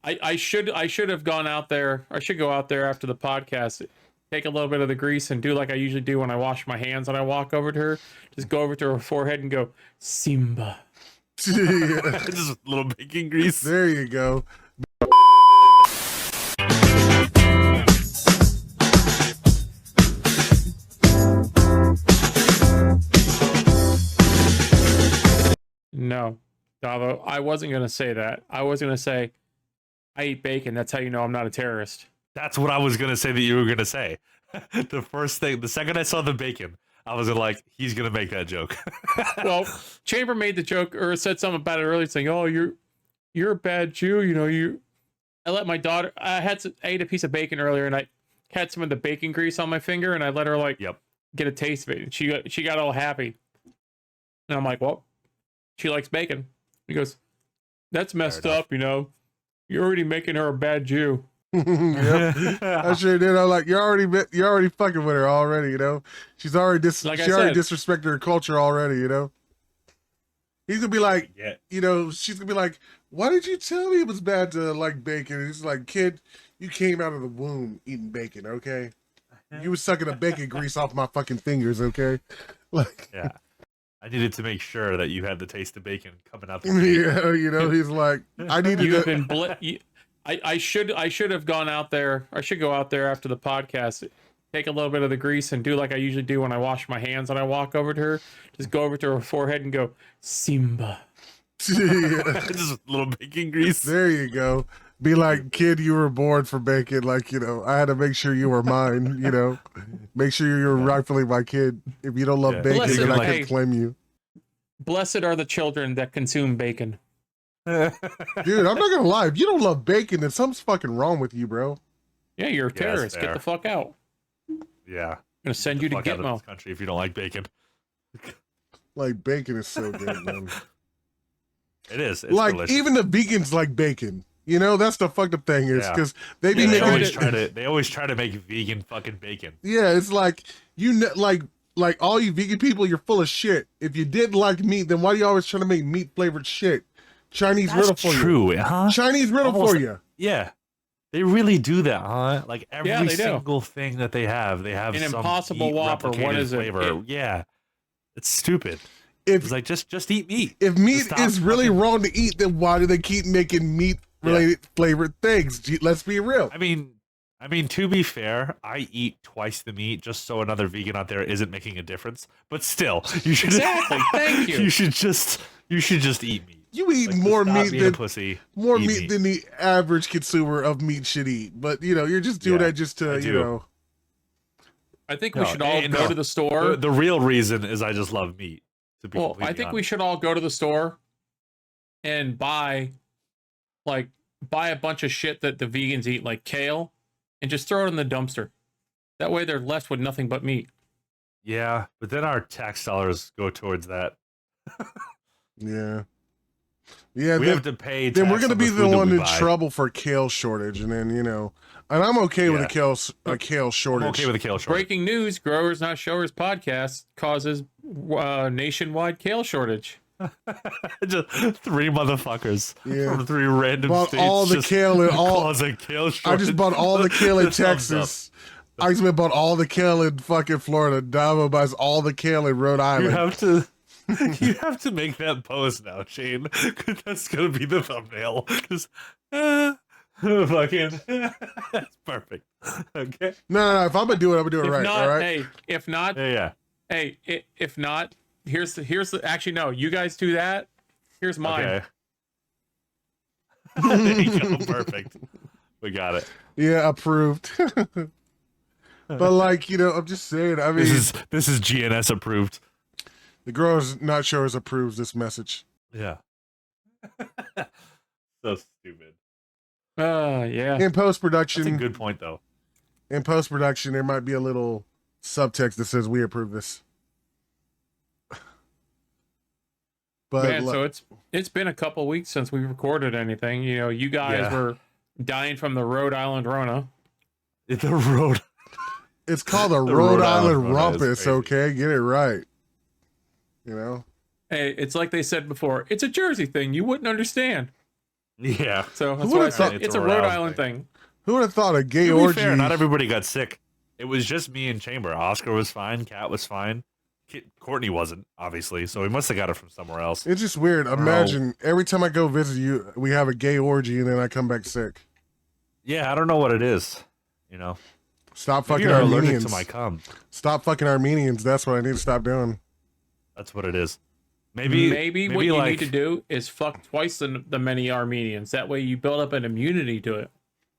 I should have gone out there. I should go out there after the podcast, take a little bit of the grease and do like I usually do when I wash my hands and I walk over to her. Just go over to her forehead and go, Simba. Just a little baking grease. There you go. No, Davo, I wasn't going to say that. I was going to say, I eat bacon. That's how you know I'm not a terrorist. That's what I was gonna say that you were gonna say. The second I saw the bacon, I was like, he's gonna make that joke. Well, Chamber made the joke or said something about it earlier, saying, "Oh, you're a bad Jew." You know, I let my daughter. I ate a piece of bacon earlier, and I had some of the bacon grease on my finger, and I let her get a taste of it. And she got all happy, and I'm like, "Well, she likes bacon." He goes, "That's messed up, you know. You're already making her a bad Jew." Yep. I sure did. I'm like, you're already fucking with her already, you know. She's already already disrespected her culture already, you know. He's gonna be like, you know, she's gonna be like, why did you tell me it was bad to like bacon? He's like, kid, you came out of the womb eating bacon, okay? You was sucking the bacon grease off my fucking fingers, okay? Like, yeah. I needed to make sure that you had the taste of bacon coming out the yeah, you know, he's like, I needed you have been I should have gone out there. I should go out there after the podcast, take a little bit of the grease and do like I usually do when I wash my hands and I walk over to her. Just go over to her forehead and go, Simba. Just a little baking grease. There you go. Be like, kid, you were born for bacon. Like, you know, I had to make sure you were mine, you know. Make sure you're rightfully my kid. If you don't love bacon, then I can claim you. Blessed are the children that consume bacon. Dude, I'm not gonna lie. If you don't love bacon, then something's fucking wrong with you, bro. Yeah, you're a terrorist. Get the fuck out. Yeah. I'm gonna send you to Gitmo. Out of this country if you don't like bacon. Like, bacon is so good, man. It is. It's like delicious. even the vegans like bacon. You know, that's the fucked up thing is because they be making they always try to make vegan fucking bacon. Yeah, it's like like all you vegan people, you're full of shit. If you did like meat, then why do you always try to make meat flavored shit? Chinese riddle for you. Huh? Chinese riddle for you. Yeah. They really do that, huh? Like every single do. thing that they have an some Impossible Whopper. What is flavor. Yeah. It's stupid. It's like just eat meat. If meat is really wrong to eat, then why do they keep making meat related flavored things? Let's be real. I mean, to be fair, I eat twice the meat just so another vegan out there isn't making a difference. But still, you should Thank you. You should just eat meat. You eat more meat than meat than the average consumer of meat should eat. But you know, you're just doing that just to you know. I think we should all go to the store. The real reason is I just love meat. Well, I think we should all go to the store and buy a bunch of shit that the vegans eat, like kale, and just throw it in the dumpster. That way they're left with nothing but meat. Yeah, but then our tax dollars go towards that. Yeah. Yeah, we have to pay. Then we're going to be the one in trouble for kale shortage, and then you know, and I'm okay with a kale shortage. I'm okay with a kale shortage. Breaking news: Growers Not Showers podcast causes nationwide kale shortage. Just three motherfuckers from three random bought states. All the kale and all. Kale shortage. I just bought all the kale in Texas. IceMan's bought all the kale in fucking Florida. Davo buys all the kale in Rhode Island. You have to make that pose now, Shane. That's gonna be the thumbnail. Just fucking. That's perfect. Okay. No. If I'm gonna do it, I'm gonna do it right. Not, all right. Hey, if not, Hey, if not, here's the. Actually, no. You guys do that. Here's mine. Okay. There you go. Perfect. We got it. Yeah, approved. But like, you know, I'm just saying. I mean, this is GNS approved. The Growers Not Showers approves this message. Yeah. So stupid. Yeah. In post-production. That's a good point, though. In post-production, there might be a little subtext that says we approve this. But man, so it's been a couple weeks since we recorded anything. You know, you guys were dying from the Rhode Island Rona. It's a road. It's called a Rhode Island rumpus, okay? Get it right. You know? Hey, it's like they said before. It's a Jersey thing. You wouldn't understand. Yeah. So that's Who why would've thought- it's a Rhode Island thing. Who would have thought a gay To be orgy? fair, not everybody got sick. It was just me and Chamber. Oscar was fine. Kat was fine. Courtney wasn't, obviously, so he must have got it from somewhere else. It's just weird. Imagine every time I go visit you, we have a gay orgy, and then I come back sick. Yeah, I don't know what it is. You know, Stop maybe fucking you're allergic Armenians. to my cum. Stop fucking Armenians. That's what I need to stop doing. That's what it is. Maybe what you like, need to do is fuck twice the many Armenians. That way you build up an immunity to it.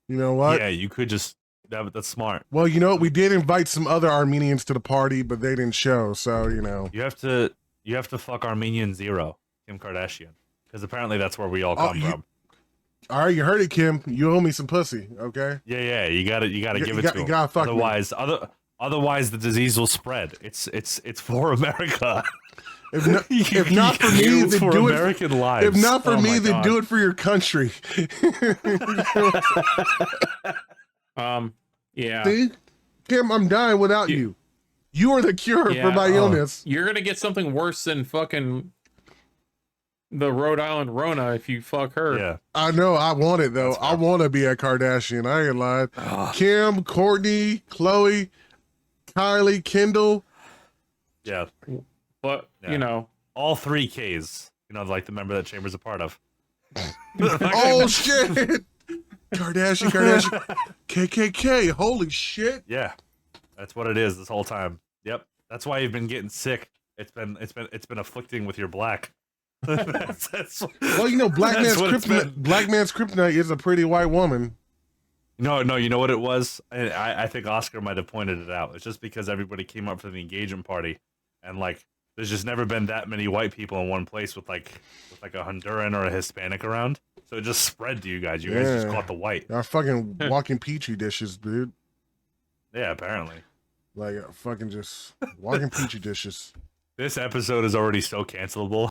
You know what? Yeah, you could just. That's smart. Well, you know what? We did invite some other Armenians to the party, but they didn't show. So you know, You have to fuck Armenian Zero, Kim Kardashian, because apparently that's where we all come from. all right, you heard it, Kim. You owe me some pussy, okay? Yeah, you gotta give it to You him. gotta fuck me. Otherwise the disease will spread. It's for America. If not for me, then for do American it. lives. If not for Oh me, my then God. do it for your country. Yeah. See, Kim, I'm dying without you. You are the cure Yeah, for my illness. You're gonna get something worse than fucking the Rhode Island Rona if you fuck her. Yeah. I know. I want it though. That's fair. I want to be a Kardashian. I ain't lying. Kim, Courtney, Chloe, Kylie, Kendall. Yeah. But Yeah. you know, All 3 Ks. You know, like the member that Chamber's a part of. Oh shit! Kardashian, KKK. Holy shit! Yeah. That's what it is this whole time. Yep. That's why you've been getting sick. It's been afflicting with your black. that's Well, you know, black That's man's what it's kryptonite. been. Black man's kryptonite is a pretty white woman. No, you know what it was? I think Oscar might have pointed it out. It's just because everybody came up for the engagement party, and like, there's just never been that many white people in one place with like a Honduran or a Hispanic around. So it just spread to you guys. You guys just Yeah. caught the white. Y'all fucking walking petri dishes, dude. Yeah, apparently. Like fucking just walking petri dishes. This episode is already so cancelable.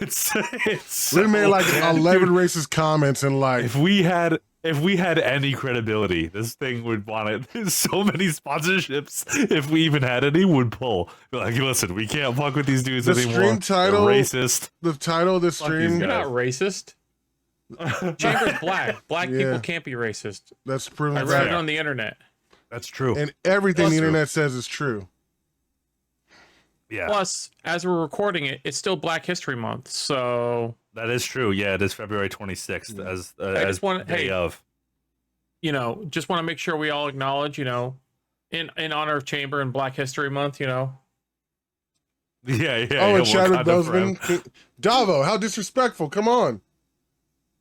it's We made like bad, 11 dude. racist comments and like If we had any credibility, this thing would want it. There's so many sponsorships. If we even had any, would pull. Be like, listen, we can't fuck with these dudes The anymore. stream title- They're racist. the title of the Fuck these stream. you're guys. not racist. Chamber's black. Black Yeah. people can't be racist. That's I proven read it fact. on the internet. That's true. And everything That's the true. internet says is true. Yeah, Plus, as we're recording it, it's still Black History Month. So, that is true. Yeah, it is February 26th as I just want day of. you know, just want to make sure we all acknowledge, you know, in honor of Chamber and Black History Month, you know. Yeah. Oh, and Wakanda Chadwick forever. Boseman. Davo, how disrespectful. Come on.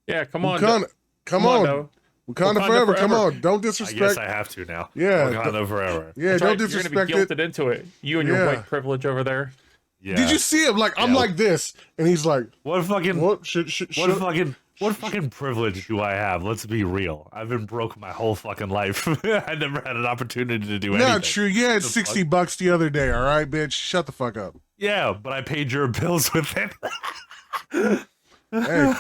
Yeah, come on. Wakanda, come on. Doe. Wakanda forever. Come forever. on. Don't I guess disrespect. I have to now. Yeah. Wakanda forever. Yeah, That's don't right, you're disrespect gonna be it. guilted into it. You and your Yeah. white privilege over there. Yeah. Did you see him? Like, I'm Yeah. like this. And he's like, What fucking what? what fucking privilege do I have? Let's be real. I've been broke my whole fucking life. I never had an opportunity to do anything. Not true. You had The 60 bucks the other day, all right, bitch? Shut the fuck up. Yeah, but I paid your bills with it. Hey, You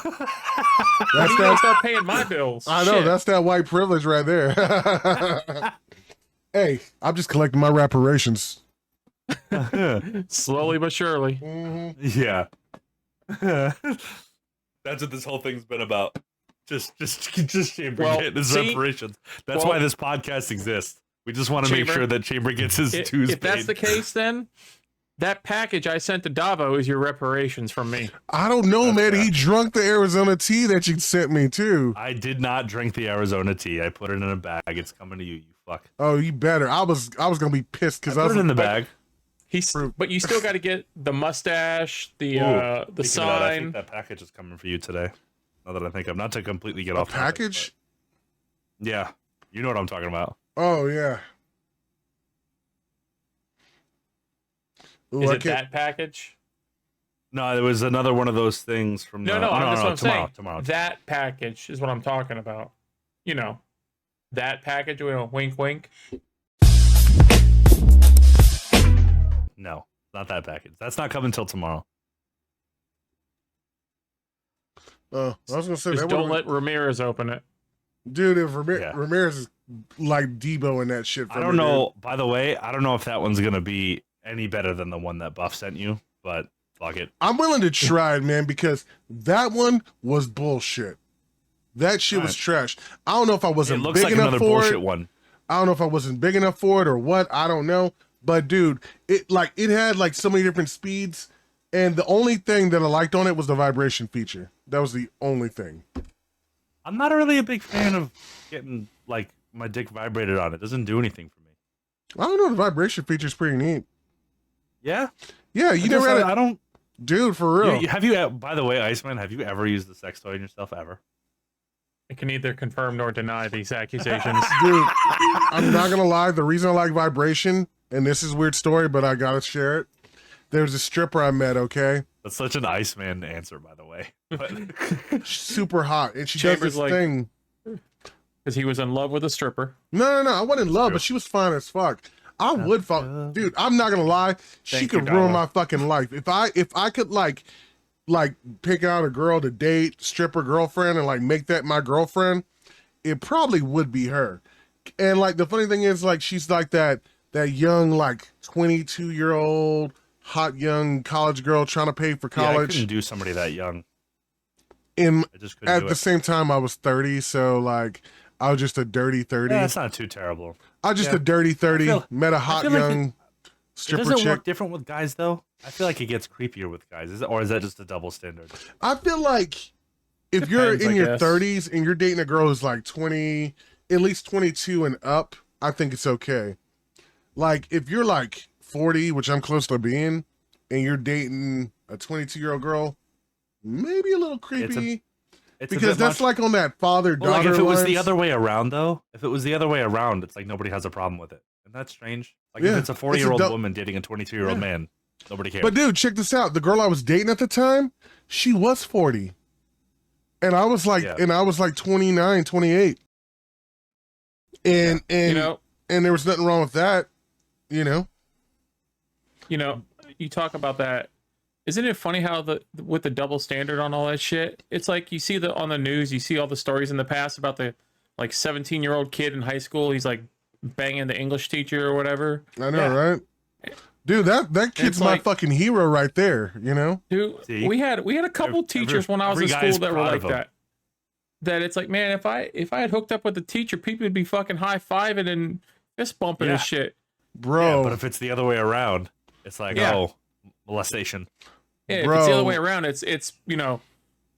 that's gotta that. start paying my bills. I know, Shit. that's that white privilege right there. Hey, I'm just collecting my reparations. Slowly but surely. Mhm. Yeah. That's what this whole thing's been about. Just Chamber Well, getting his see? reparations. That's Well- why this podcast exists. We just want to make Chamber, sure that Chamber gets his dues If that's paid. the case, then that package I sent to Davo is your reparations from me. I don't know, That's man. fair. He drunk the Arizona tea that you sent me, too. I did not drink the Arizona tea. I put it in a bag. It's coming to you, you fuck. Oh, you better. I was gonna be pissed because I I put was it in the bag. But you still got to get the mustache, the Ooh, the speaking of that, I think sign. that package is coming for you today. Now that I think I'm not to completely get a off topic, package. but yeah, you know what I'm talking about. Oh yeah. Ooh, Is I it can't- that package? No, there was another one of those things from No, the, no, oh, that's what I'm tomorrow, saying. tomorrow. That package is what I'm talking about. You know, that package. You know, wink, wink. No, not that package. That's not coming till tomorrow. I was gonna say Just that don't would've- let Ramirez open it. dude. If Yeah. Ramirez is like Debo in that shit. I from don't me, dude. know. By the way, I don't know if that one's gonna be any better than the one that Buff sent you, but fuck it. I'm willing to try it, man, because that one was bullshit. That shit was trash. I don't know if I wasn't big like enough another for bullshit it. One. I don't know if I wasn't big enough for it or what. I don't know. But dude, it had like so many different speeds, and the only thing that I liked on it was the vibration feature. That was the only thing. I'm not really a big fan of getting like my dick vibrated on. It doesn't do anything for me. I don't know. The vibration feature is pretty neat. Yeah. Yeah, you never had it. I don't. Dude, for real. Have you? By the way, Iceman, have you ever used the sex toy on yourself ever? I can neither confirm nor deny these accusations. Dude, I'm not gonna lie. The reason I like vibration, and this is a weird story, but I gotta share it. There's a stripper I met. Okay, that's such an Iceman answer, by the way. She's super hot, and she Chambers does this thing. Because he was in love with a stripper. No. I wasn't in love, but she was fine as fuck. I would fuck, dude. I'm not gonna lie. She could ruin my fucking life if I could like pick out a girl to date, stripper girlfriend, and like make that my girlfriend. It probably would be her. And like the funny thing is, like she's like that young like 22-year-old hot young college girl trying to pay for college. Yeah, I couldn't do somebody that young. At the same time, I was 30, so like I was just a dirty 30. Yeah, that's not too terrible. I was just a dirty 30. Met a hot young stripper chick. It doesn't work different with guys though. I feel like it gets creepier with guys. Or is that just a double standard? I feel like if you're in your 30s and you're dating a girl who's like 20, at least 22 and up, I think it's okay. Like if you're like 40, which I'm close to being, and you're dating a 22-year-old girl, maybe a little creepy. Because that's like on that father-daughter like if it was lines. the other way around, though, if it was the other way around, it's like nobody has a problem with it. Isn't that strange? Like if it's a 40-year-old woman dating a 22-year-old man, nobody cares. But dude, check this out. The girl I was dating at the time, she was 40. And I was like, 29, 28. And you know, and there was nothing wrong with that, you know. You know, you talk about that. Isn't it funny how with the double standard on all that shit? It's like you see on the news, you see all the stories in the past about the like 17-year-old kid in high school. He's like banging the English teacher or whatever. I know, right? Dude, that kid's my fucking hero right there, you know? Dude, we had a couple teachers when I was in school that were like that. That it's like, man, if I had hooked up with the teacher, people would be fucking high-fiving and fist bumping and shit. Bro. Yeah, but if it's the other way around, it's like, oh, molestation. Yeah, if it's the other way around, it's you know,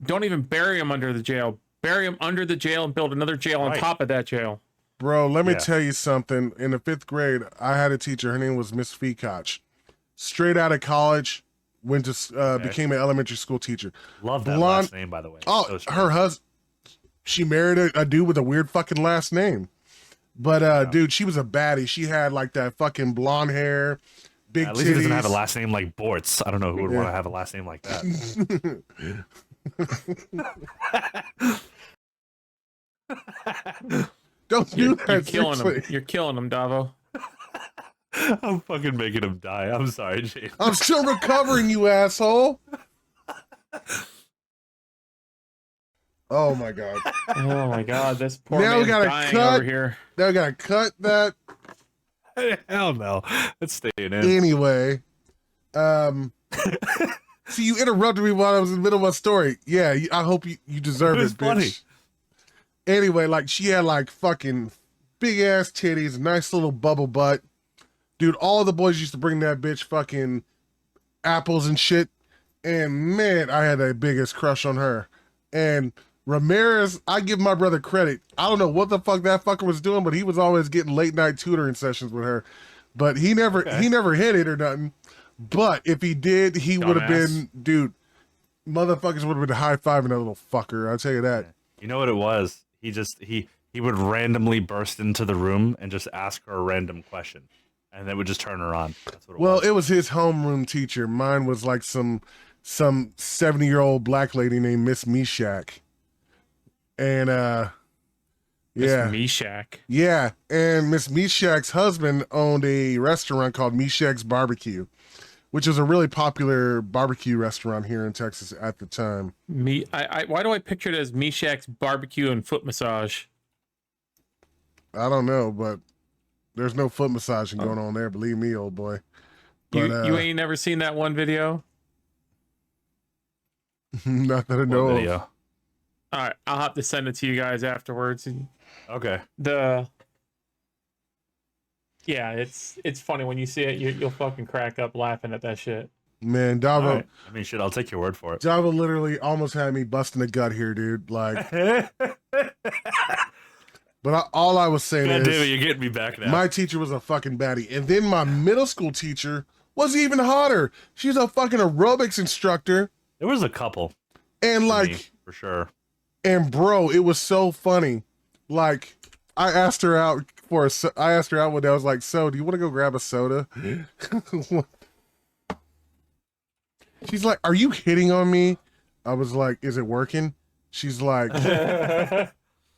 don't even bury him under the jail. Bury him under the jail and build another jail on top of that jail. Bro, let me tell you something. In the 5th grade, I had a teacher. Her name was Miss Feekoch. Straight out of college, went to became an elementary school teacher. Love that last name, by the way. Oh, her husband. She married a dude with a weird fucking last name. But dude, she was a baddie. She had like that fucking blonde hair. Big at least he doesn't have a last name like Bortz. I don't know who would want to have a last name like that. Don't do that. You're killing him. You're killing him, Davo. I'm fucking making him die. I'm sorry, James. I'm still recovering, you asshole. Oh my god. Oh my god, this poor now man's dying over here. Now we gotta cut that. Hell no. It's staying in. Anyway. See, you interrupted me while I was in the middle of my story. Yeah, I hope you deserve it, bitch. Funny. Anyway, like she had like fucking big ass titties, nice little bubble butt. Dude, all the boys used to bring that bitch fucking apples and shit. And man, I had the biggest crush on her. And Ramirez, I give my brother credit. I don't know what the fuck that fucker was doing, but he was always getting late night tutoring sessions with her. But he never hit it or nothing. But if he did, he would have been, dude, motherfuckers would have been high-fiving that little fucker. I'll tell you that. You know what it was? He would randomly burst into the room and just ask her a random question. And that would just turn her on. That's what it was. It was his homeroom teacher. Mine was like some 70-year-old black lady named Miss Meshach. And Miss Meshach. Yeah, and Miss Meshach's husband owned a restaurant called Meshach's Barbecue, which is a really popular barbecue restaurant here in Texas at the time. Why do I picture it as Meshach's Barbecue and Foot Massage? I don't know, but there's no foot massaging going on there. Believe me, old boy. But, you ain't never seen that one video? Not that I know of. video. All right, I'll have to send it to you guys afterwards. And Okay. Yeah, it's funny when you see it. You'll fucking crack up laughing at that shit. Man, Davo. Right. I mean, shit. I'll take your word for it. Davo literally almost had me busting a gut here, dude. Like, but all I was saying God is, damn it, you're getting me back now. my teacher was a fucking baddie, and then my middle school teacher was even hotter. She's a fucking aerobics instructor, There was a couple, and for like, me, for sure. and bro, it was so funny. Like, I asked her out one day. I was like, "So, do you want to go grab a soda?" She's like, "Are you hitting on me?" I was like, "Is it working?" She's like,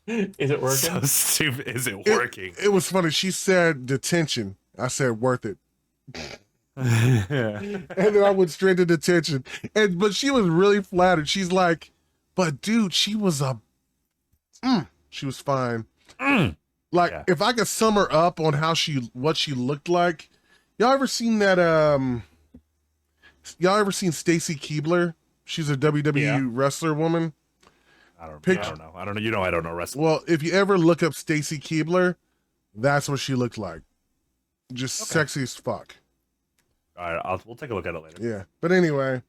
Is it working? So stupid. Is it working? It was funny. She said detention. I said worth it. And then I went straight to detention. But she was really flattered. She's like, but dude, she was she was fine. Like, Yeah. if I could sum her up on what she looked like, y'all ever seen that y'all ever seen Stacy Keibler? She's a WWE wrestler woman. I don't know. I don't know. You know, I don't know wrestling. Well, if you ever look up Stacy Keibler, that's what she looked like. Just sexy as fuck. All right, we'll take a look at it later. Yeah. But anyway,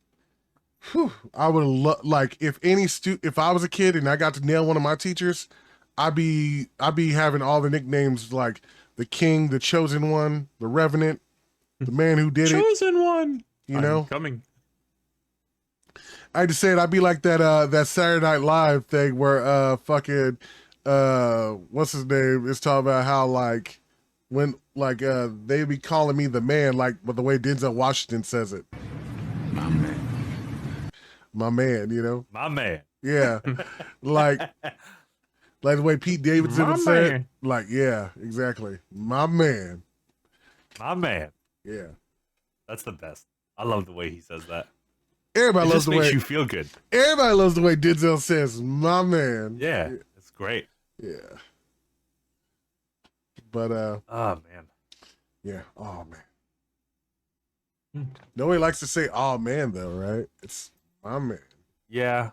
I would like if I was a kid and I got to nail one of my teachers, I'd be having all the nicknames like the King, the Chosen One, the Revenant, the Man Who Did It. Chosen One. You know, coming. I had to say it. I'd be like that Saturday Night Live thing where fucking what's his name is talking about how like when like they be calling me the man, like but the way Denzel Washington says it. My man, you know? My man. Yeah. like the way Pete Davidson would say it. Like, yeah, exactly. My man. My man. Yeah. That's the best. I love the way he says that. Everybody It loves just the makes way you feel good. Everybody loves the way Denzel says, my man. Yeah, it's great. Yeah. But oh man. Yeah. Oh man. Nobody likes to say oh man though, right? It's my man. Yeah.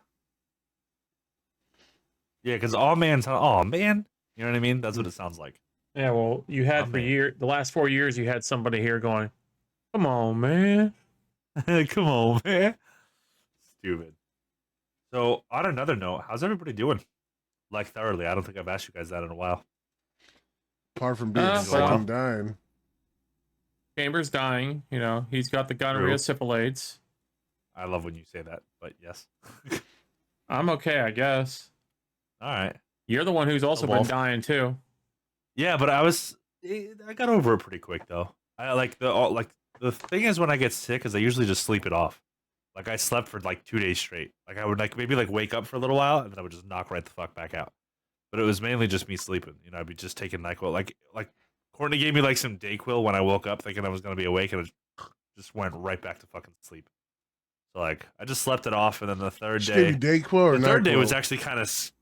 Yeah, because all man's oh man. You know what I mean? That's what it sounds like. Yeah, well, you had the last 4 years you had somebody here going, come on, man. Come on, man. Stupid. So, on another note, how's everybody doing? Like, thoroughly. I don't think I've asked you guys that in a while. Apart from being sick and dying. Chambers dying. You know, he's got the gonorrhea syphilades. I love when you say that, but yes. I'm okay, I guess. All right. You're the one who's also been dying, too. Yeah, but I got over it pretty quick, though. The thing is when I get sick is I usually just sleep it off. Like I slept for like 2 days straight. Like I would maybe wake up for a little while and then I would just knock right the fuck back out. But it was mainly just me sleeping. You know, I'd be just taking NyQuil. Like Courtney gave me like some Dayquil when I woke up thinking I was gonna be awake and it just went right back to fucking sleep. So like I just slept it off and then the third day. Dayquil or the third NyQuil? day was actually kind of.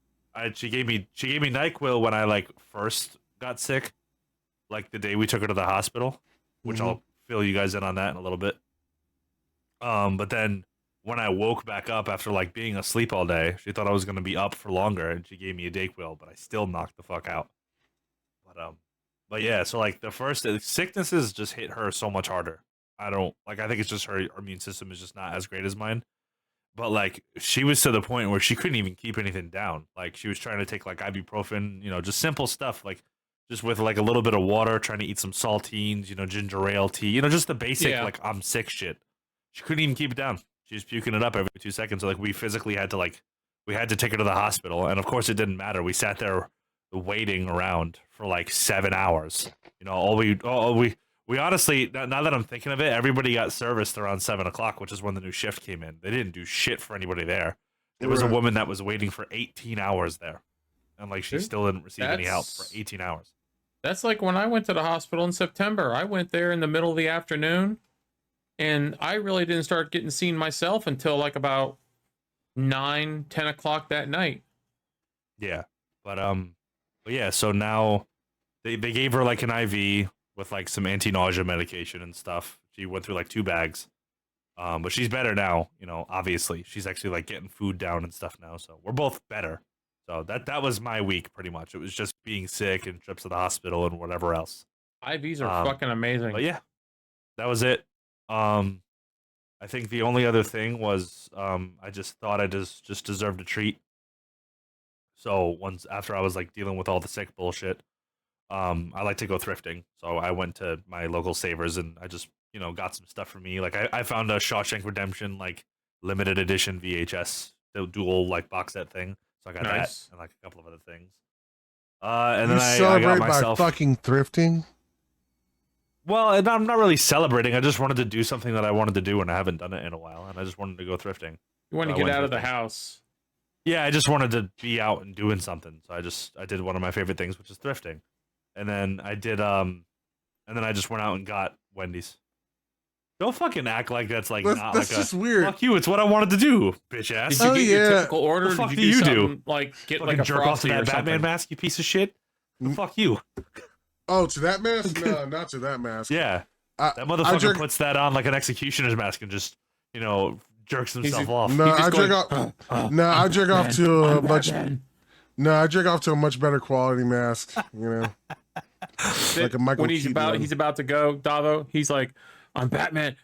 She gave me NyQuil when I first got sick, like the day we took her to the hospital, which I'll fill you guys in on that in a little bit. But then when I woke back up after being asleep all day, she thought I was gonna be up for longer, and she gave me a Dayquil, but I still knocked the fuck out. But yeah, so the first sicknesses just hit her so much harder. I think it's just her immune system is just not as great as mine. But she was to the point where she couldn't even keep anything down. Like she was trying to take ibuprofen, just simple stuff, just with a little bit of water, trying to eat some saltines, ginger ale tea, just the basic I'm sick shit. She couldn't even keep it down. She was puking it up every 2 seconds. So we physically had to we had to take her to the hospital, and of course it didn't matter. We sat there waiting around for 7 hours. We honestly, now that I'm thinking of it, everybody got serviced around 7 o'clock, which is when the new shift came in. They didn't do shit for anybody there. There was a woman that was waiting for 18 hours there, and she still didn't receive any help for 18 hours. That's like when I went to the hospital in September. I went there in the middle of the afternoon, and I really didn't start getting seen myself until about 9, 10 o'clock that night. Yeah, but yeah. So now they gave her an IV with some anti-nausea medication and stuff. She went through 2 bags, But she's better now, obviously. She's actually like getting food down and stuff now, so we're both better. So that was my week pretty much. It was just being sick and trips to the hospital and whatever else. IVs are fucking amazing. But yeah, that was it. I think the only other thing was I just thought I just deserved a treat. So once after I was like dealing with all the sick bullshit, I like to go thrifting. So I went to my local Savers and I just got some stuff for me. Like I found a Shawshank Redemption like limited edition VHS, the dual like box set thing. So I got that and like a couple of other things. And then I got myself by fucking thrifting. Well, I'm not really celebrating. I just wanted to do something that I wanted to do, and I haven't done it in a while. And I just wanted to go thrifting. You want to get out of the house? Yeah, I just wanted to be out and doing something. So I did one of my favorite things, which is thrifting. And then I did and then I just went out and got Wendy's. Don't fucking act like that's like not that's like just weird. Fuck you! It's what I wanted to do, bitch ass. Did you get your typical order? The fuck did do you do? Like get fucking like a jerk off to that Batman mask, you piece of shit. Fuck you. Oh, to that mask? No, not to that mask. Yeah. That motherfucker puts that on like an executioner's mask and just, jerks himself off. No, I jerk off. No, I jerk off to a much. No, I jerk off to a much better quality mask. Like a Michael. When he's about to go, Davo, he's like, "I'm Batman.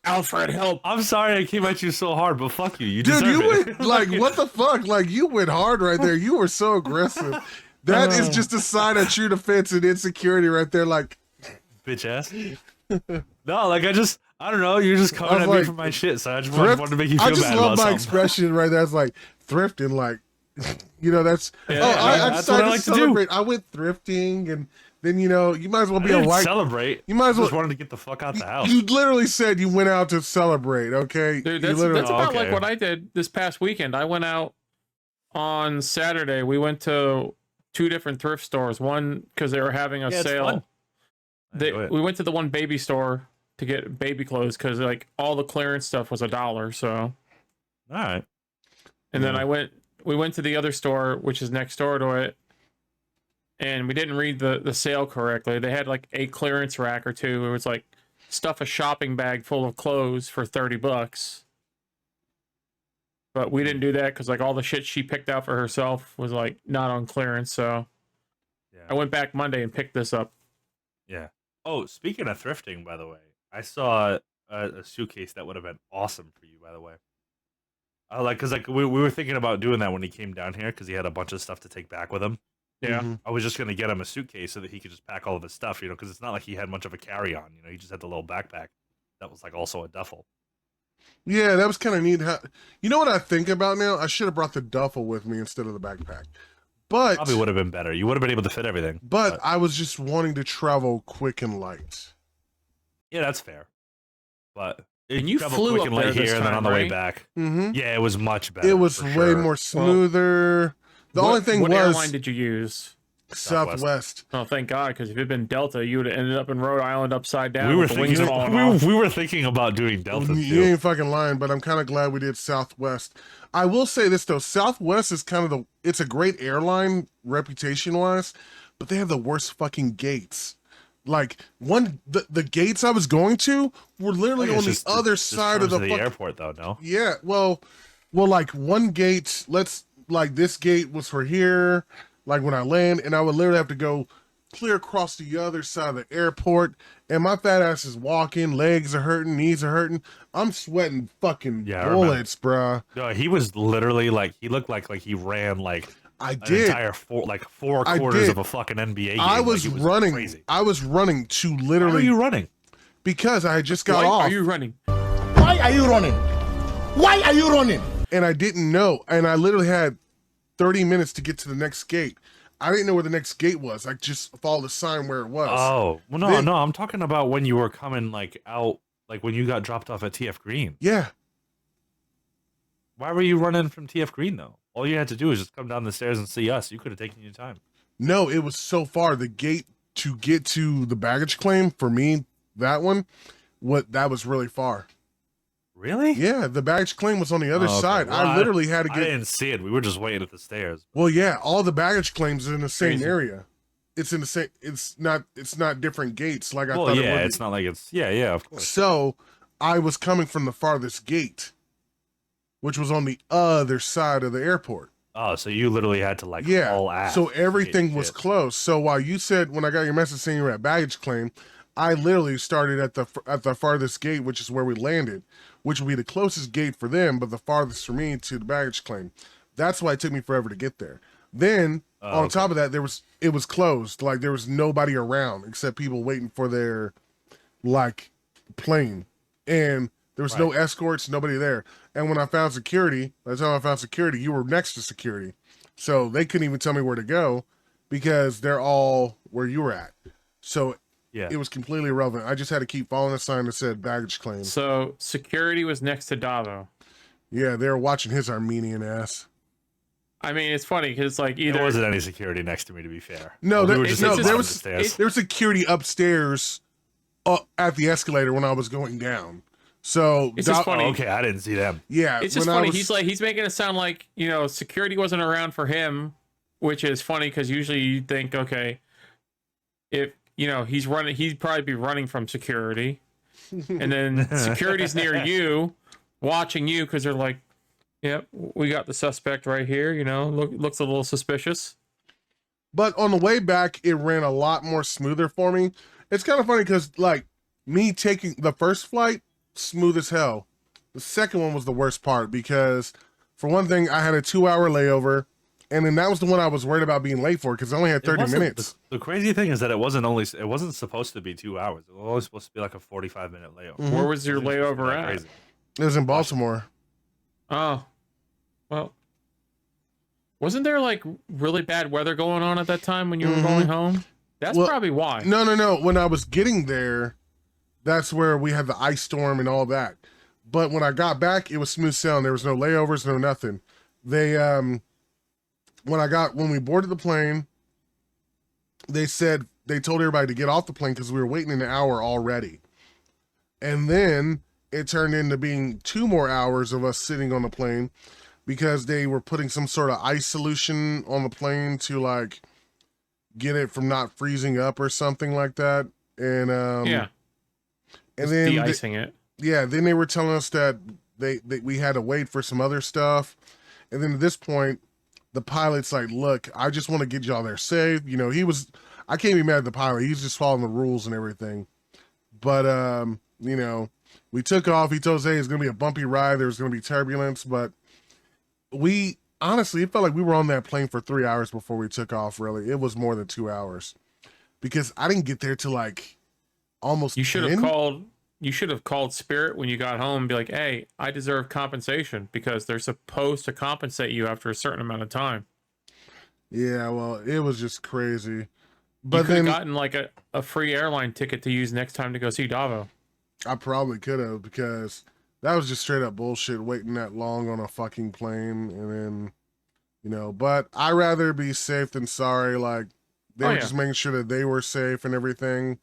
Alfred, help!" I'm sorry I came at you so hard, but fuck you. You dude, deserve you it. went like what the fuck? Like you went hard right there. You were so aggressive. That is just a sign of true defense and insecurity right there. Like, bitch ass. No, like I don't know. You're just coming at me for my shit, so I just wanted to make you feel bad. I just love my expression right there. It's like thrifting, like that's. Yeah, I that's what I like to do. I went thrifting, and then you might as well be I a didn't white. celebrate. You might as well. Just wanted to get the fuck out the house. You literally said you went out to celebrate. Okay, dude, that's about like what I did this past weekend. I went out on Saturday. We went to 2 different thrift stores. One because they were having a sale. We went to the one baby store to get baby clothes because like all the clearance stuff was $1. So, all right. And then we went to the other store, which is next door to it, and we didn't read the sale correctly. They had like a clearance rack or 2. It was like stuff a shopping bag full of clothes for $30. But we didn't do that because like all the shit she picked out for herself was like not on clearance. So I went back Monday and picked this up. Yeah. Oh, speaking of thrifting, by the way, I saw a suitcase that would have been awesome for you, by the way. Because we were thinking about doing that when he came down here because he had a bunch of stuff to take back with him. Yeah. I was just going to get him a suitcase so that he could just pack all of his stuff, because it's not like he had much of a carry-on. He just had the little backpack that was like also a duffel. Yeah, that was kind of neat. You know what I think about now? I should have brought the duffel with me instead of the backpack. But probably would have been better. You would have been able to fit everything. But I was just wanting to travel quick and light. Yeah, that's fair. But and you flew up there here and then on the way back. Mm-hmm. Yeah, it was much better. It was way more smoother. The only thing was, what airline did you use? Southwest. Oh, thank God! Because if it had been Delta, you would have ended up in Rhode Island upside down. We were thinking about doing Delta. You ain't fucking lying, but I'm kind of glad we did Southwest. I will say this though, Southwest is kind of it's a great airline reputation wise, but they have the worst fucking gates. Like the gates I was going to were literally on the other side of the airport though. No. Yeah, well, like one gate. Like this gate was for here. Like when I land, and I would literally have to go clear across the other side of the airport, and my fat ass is walking, legs are hurting, knees are hurting. I'm sweating fucking bullets, bruh. No, he was literally like, he looked like he ran like an entire four quarters of a fucking NBA game. I was running. Crazy. I was running to literally. Why are you running? Because I just got off. Why are you running? Why are you running? Why are you running? And I didn't know, and I literally had 30 minutes to get to the next gate. I didn't know where the next gate was. I just followed the sign where it was. Oh, well, no, I'm talking about when you were coming out, when you got dropped off at TF Green. Yeah. Why were you running from TF Green though? All you had to do was just come down the stairs and see us. You could have taken your time. No, it was so far. The gate to get to the baggage claim for me, that was really far. Really? Yeah, the baggage claim was on the other side. Well, I literally had to get. I didn't see it. We were just waiting at the stairs. Well, yeah, all the baggage claims are in the same area. It's in the same. It's not different gates like I thought. Yeah, it would it's not like it's. Yeah, of course. So I was coming from the farthest gate, which was on the other side of the airport. Oh, so you literally had to like haul ass. So everything was closed. So while you said, when I got your message saying you were at baggage claim, I literally started at the farthest gate, which is where we landed, which would be the closest gate for them, but the farthest for me to the baggage claim. That's why it took me forever to get there. Then on top of that, it was closed. Like there was nobody around except people waiting for their like plane, and there was no escorts, nobody there. And when I found security, by the time I found security, you were next to security, so they couldn't even tell me where to go because they're all where you were at. So it was completely irrelevant. I just had to keep following a sign that said baggage claim. So security was next to Davo. Yeah, they were watching his Armenian ass. I mean, it's funny because like either there wasn't any security next to me, to be fair. No, there was there was security upstairs at the escalator when I was going down. So it's just funny. Oh, okay, I didn't see them. Yeah, it's just funny. He's making it sound like, you know, security wasn't around for him, which is funny because usually you think, okay, if you know he's running, he'd probably be running from security, and then security's near you, watching you because they're like, yep, we got the suspect right here. You know, looks a little suspicious. But on the way back, it ran a lot more smoother for me. It's kind of funny because like me taking the first flight, smooth as hell. The second one was the worst part because, for one thing, I had a 2-hour layover, and then that was the one I was worried about being late for because I only had 30 minutes. The crazy thing is that it wasn't supposed to be 2 hours. It was only supposed to be like a 45-minute layover. Mm-hmm. Where was your layover at? Crazy. It was in Baltimore. Oh, well, wasn't there like really bad weather going on at that time when you were going home? That's probably why. No. When I was getting there, that's where we had the ice storm and all that. But when I got back, it was smooth sailing. There was no layovers, no nothing. They when we boarded the plane, they told everybody to get off the plane because we were waiting an hour already. And then it turned into being 2 more hours of us sitting on the plane because they were putting some sort of ice solution on the plane to like get it from not freezing up or something like that. And and then de-icing it. Yeah, then they were telling us that we had to wait for some other stuff. And then at this point, the pilot's like, look, I just want to get y'all there safe. You know, I can't be mad at the pilot. He's just following the rules and everything. But, you know, we took off. He told us, hey, it's going to be a bumpy ride. There's going to be turbulence. But honestly, it felt like we were on that plane for 3 hours before we took off, really. It was more than 2 hours. Because I didn't get there till like almost You should have called Spirit when you got home and be like, hey, I deserve compensation because they're supposed to compensate you after a certain amount of time. Yeah, well, it was just crazy. But you could have gotten like a free airline ticket to use next time to go see Davo. I probably could have because that was just straight up bullshit waiting that long on a fucking plane. And then, you know, but I'd rather be safe than sorry. Like, they were just making sure that they were safe and everything.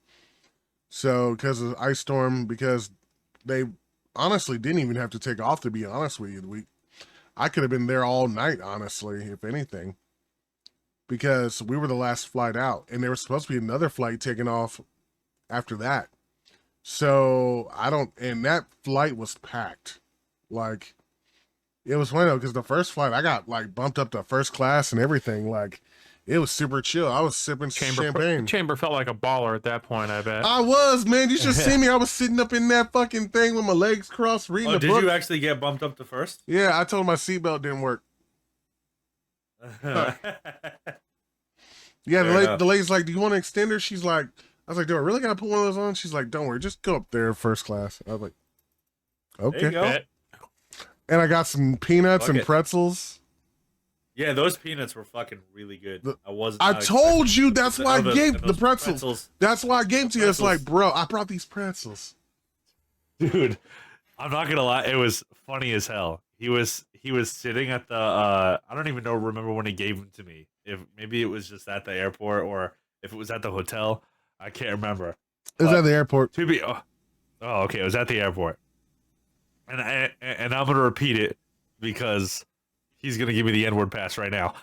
So, because of the ice storm, because they honestly didn't even have to take off, to be honest with you. I could have been there all night, honestly, if anything. Because we were the last flight out. And there was supposed to be another flight taking off after that. So, and that flight was packed. Like, it was funny though, because the first flight, I got like bumped up to first class and everything. Like, it was super chill. I was sipping champagne. Chamber felt like a baller at that point, I bet. I was, man. You should see me. I was sitting up in that fucking thing with my legs crossed reading the book. Did you actually get bumped up to first? Yeah, I told my seatbelt didn't work. Yeah, the lady's like, do you want an extender? She's like, I was like, do I really gotta put one of those on? She's like, don't worry, just go up there first class. I was like, okay. There you go. And I got some peanuts and pretzels. Yeah, those peanuts were fucking really good. I told you that's why I gave the pretzels. That's why I gave to you. It's like, bro, I brought these pretzels. Dude, I'm not gonna lie, it was funny as hell. He was sitting at the I don't even remember when he gave them to me. If maybe it was just at the airport or if it was at the hotel. I can't remember. It was at the airport. Okay, it was at the airport. And I'm gonna repeat it because he's gonna give me the N-word pass right now.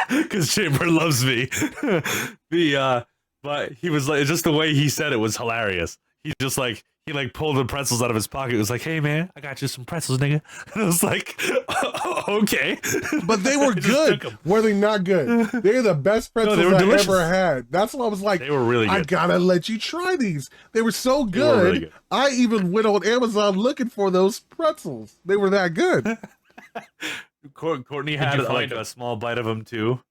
Because Chamber loves me. But he was like, just the way he said it was hilarious. he just like pulled the pretzels out of his pocket. It was like, "Hey man, I got you some pretzels, nigga." And I was like, "Okay." But they were good. Were they not good? They're the best pretzels I ever had. That's why I was like, they were really good. I gotta let you try these. They were so good. Were really good. I even went on Amazon looking for those pretzels. They were that good. Courtney had like a small bite of them too.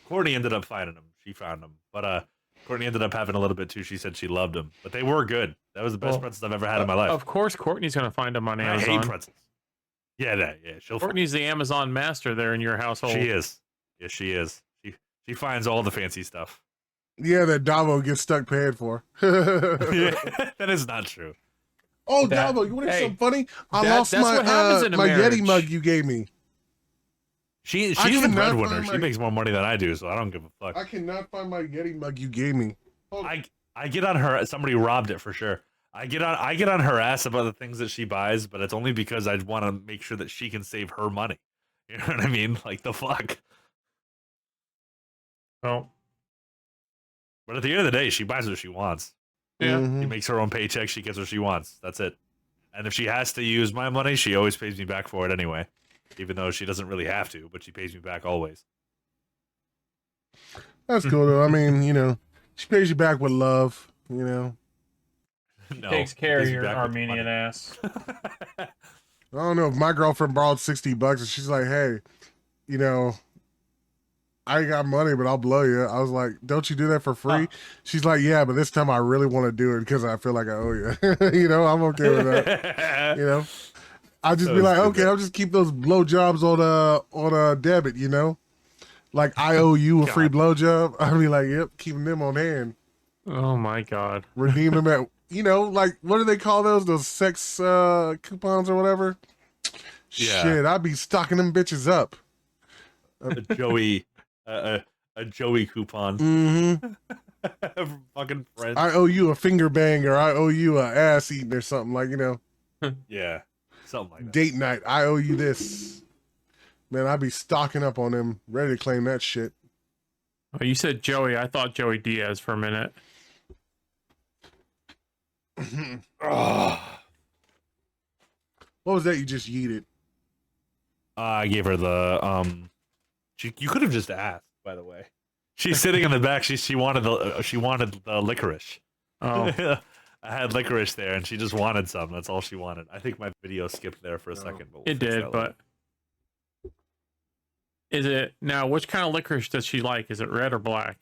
Courtney ended up finding them. She found them, but Courtney ended up having a little bit too. She said she loved them, but they were good. That was the best pretzels I've ever had in my life. Of course, Courtney's gonna find them on Amazon. I hate pretzels. Yeah, Courtney's the Amazon master there in your household. She is. Yes, she is. She finds all the fancy stuff. Yeah, that Davo gets stuck paying for. Yeah, that is not true. Oh, Davo, you want to hear something funny? I lost my my Yeti mug you gave me. She's the breadwinner. She makes more money than I do, so I don't give a fuck. I cannot find my Yeti mug you gave me. I get on her. Somebody robbed it for sure. I get on her ass about the things that she buys, but it's only because I want to make sure that she can save her money. You know what I mean? Like the fuck. Oh. But at the end of the day, she buys what she wants. Yeah. Mm-hmm. She makes her own paycheck. She gets what she wants. That's it. And if she has to use my money, she always pays me back for it anyway. Even though she doesn't really have to, but she pays me back always. That's cool though. I mean, you know, she pays you back with love, you know. No, takes care of your Armenian ass. I don't know if my girlfriend borrowed $60 and she's like, "Hey, you know, I ain't got money, but I'll blow you." I was like, "Don't you do that for free?" She's like, "Yeah, but this time I really want to do it because I feel like I owe you." You know, I'm okay with that. You know, I'll just be like, "Okay, I'll just keep those blowjobs on a debit." You know, like I owe you a free blowjob. I'll be like, "Yep, keeping them on hand." Oh my god! Redeem them at, you know, like what do they call those? Those sex coupons or whatever. Yeah. Shit, I'd be stocking them bitches up. A Joey coupon. Mm-hmm. Fucking friends. I owe you a finger bang, or I owe you a ass eating, or something, like, you know. Yeah, something like that. Date night, I owe you this. Man, I'd be stocking up on them, ready to claim that shit. Oh, you said Joey. I thought Joey Diaz for a minute. What was that you just yeeted? I gave her the you could have just asked, by the way. She's sitting in the back. She wanted the licorice. Oh. I had licorice there, and she just wanted some. That's all she wanted. I think my video skipped there for a second. But it did, but is it now? Which kind of licorice does she like? Is it red or black?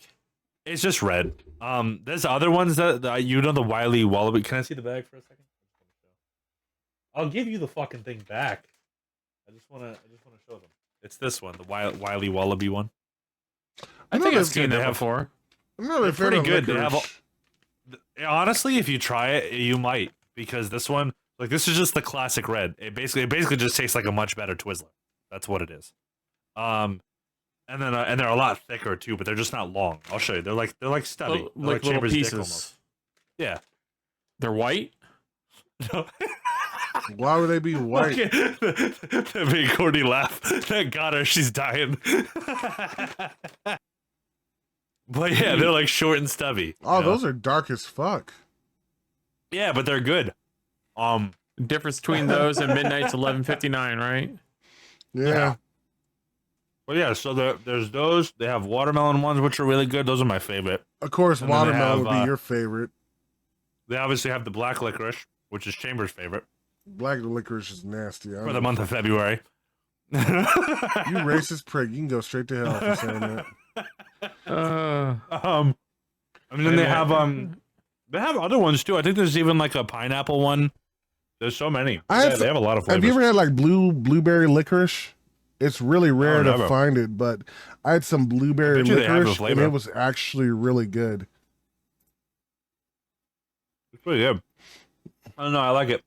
It's just red. There's other ones that you know, the Wiley Wallaby. Can I see the bag for a second? I'll give you the fucking thing back. I just wanna show them. It's this one, the Wiley Wallaby one. I think I've seen that before. They're pretty good. They have honestly, if you try it, you might, because this one, like, this is just the classic red. It basically just tastes like a much better Twizzler. That's what it is. And they're a lot thicker too, but they're just not long. I'll show you. They're like stubby, like little pieces. Yeah, they're white. No. Why would they be white? That made Courtney laugh. That got her. She's dying. But yeah, they're like short and stubby. Oh, those are dark as fuck. Yeah, but they're good. Difference between those and Midnight's 11:59, right? Yeah. Well, yeah. So there's those. They have watermelon ones, which are really good. Those are my favorite. Of course, watermelon would be your favorite. They obviously have the black licorice, which is Chambers' favorite. Black licorice is nasty. For the month of February. You racist prick. You can go straight to hell for saying that. I mean, then they have other ones too. I think there's even like a pineapple one. There's so many. They have a lot of flavors. Have you ever had like blueberry licorice? It's really rare to find it, but I had some blueberry licorice and it was actually really good. It's pretty good. I don't know. I like it.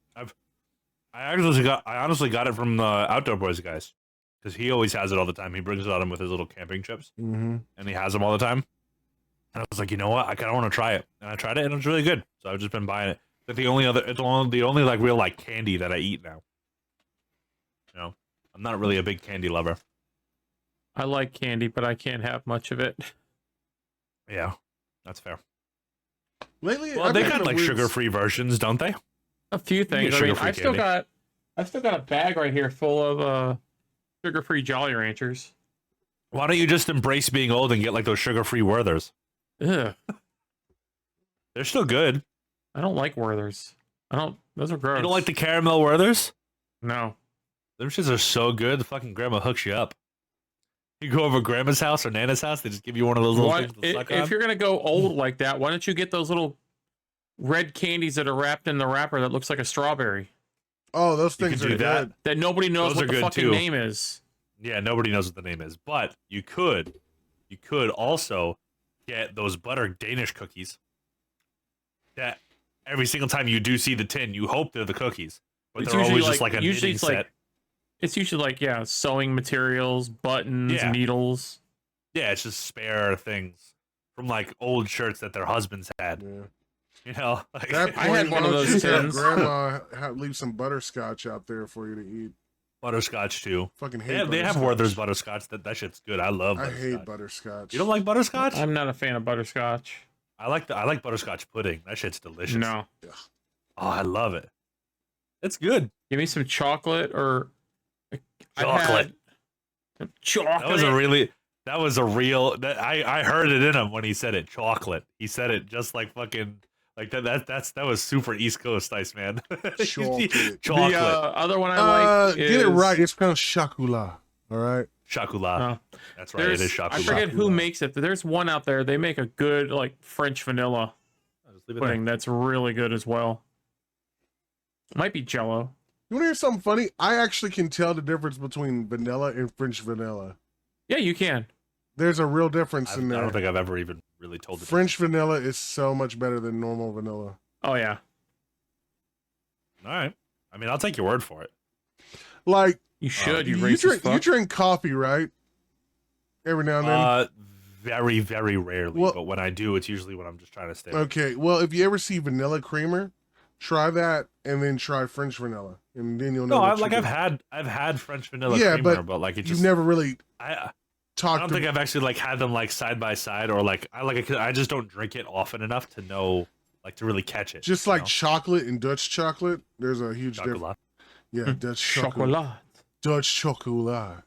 I honestly got it from the Outdoor Boys guys, because he always has it all the time. He brings it on him with his little camping chips, and he has them all the time. And I was like, you know what? I kind of want to try it, and I tried it, and it was really good. So I've just been buying it. It's the only like real like candy that I eat now. You know, I'm not really a big candy lover. I like candy, but I can't have much of it. Yeah, that's fair. Lately, Well, I've they been got in a like weird- sugar-free versions, don't they? A few things. I mean, sugar-free I've still got a bag right here full of sugar-free Jolly Ranchers. Why don't you just embrace being old and get like those sugar-free Werthers? Ugh, They're still good. I don't like Werthers. Those are gross. You don't like the caramel Werthers? No. Them shits are so good. The fucking grandma hooks you up. You go over grandma's house or nana's house, they just give you one of those little things to suck on. If you're gonna go old like that, why don't you get those little red candies that are wrapped in the wrapper that looks like a strawberry? Oh, those things are good. That nobody knows Those what are the good, fucking too. name is. Yeah, nobody knows what the name is, but you could also get those butter Danish cookies. That every single time you do see the tin, you hope they're the cookies, but It's they're usually always just like a usually knitting it's set. like it's usually like sewing materials, buttons, Yeah. needles. Yeah, it's just spare things from like old shirts that their husbands had. Yeah. You know, like, That I had point, one of why don't those you have tins. Grandma leave some butterscotch out there for you to eat. butterscotch too. Fucking hate. They have butterscotch. Werther's butterscotch. That shit's good. I love. I Butterscotch. hate butterscotch. You don't like butterscotch? I'm not a fan of butterscotch. I like butterscotch pudding. That shit's delicious. No. Oh, I love it. It's good. Give me some chocolate or Chocolate. Chocolate. That was a real. I heard it in him when he said it. Chocolate. He said it just like fucking like that. That was super East Coast, Iceman. Chocolate. Chocolate. The other one I like is... Get it right. It's pronounced chocolat. All right. Chocolat. Oh. That's right. It is chocolate. I forget who Chocolat. makes it. There's one out there. They make a good like French vanilla I'll just leave it pudding that's really good as well. Might be Jello. You want to hear something funny? I actually can tell the difference between vanilla and French vanilla. Yeah, you can. There's a real difference there. in I there. don't think I've ever even really told it. French vanilla is so much better than normal vanilla. Oh yeah. All right. I mean, I'll take your word for it. Like You should. you racist fuck. drink coffee, right? Every now and then. Very, very rarely. Well- but when I do, it's usually when I'm just trying to stay. Okay. Well, if you ever see vanilla creamer, try that and then try French vanilla, and then you'll know. No, what I've you had French vanilla Yeah, creamer, but but like it do. just You've never really I talked. don't think I've actually like had them like side by side or like I just don't drink it often enough to know like to really catch it. just you like know? chocolate and Dutch chocolate. There's a huge difference. Chocolat. Yeah, Dutch chocolate, Chocolat. Dutch chocolat, or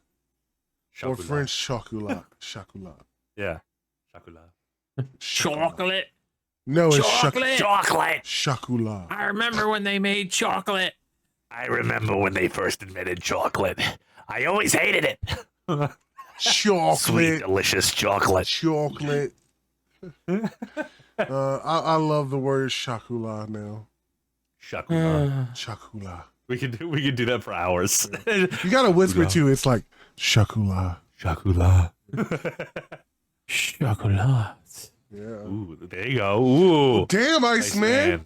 Chocolat. French chocolat, chocolat. Yeah. Chocolat. Chocolate. No, it's Chocolate. Chocolate. chocolat. I remember when they made chocolate. I remember when they first invented chocolate. I always hated it. Sweet, Chocolate. delicious chocolate. Chocolate. I love the word chocolat now. Chocolat. Chocolat. we could do that for hours. You gotta whisper Chocolat. too. It's like chocolat. Chocolat. Chocolat. Yeah. Ooh, there you go. Ooh. Damn, Iceman.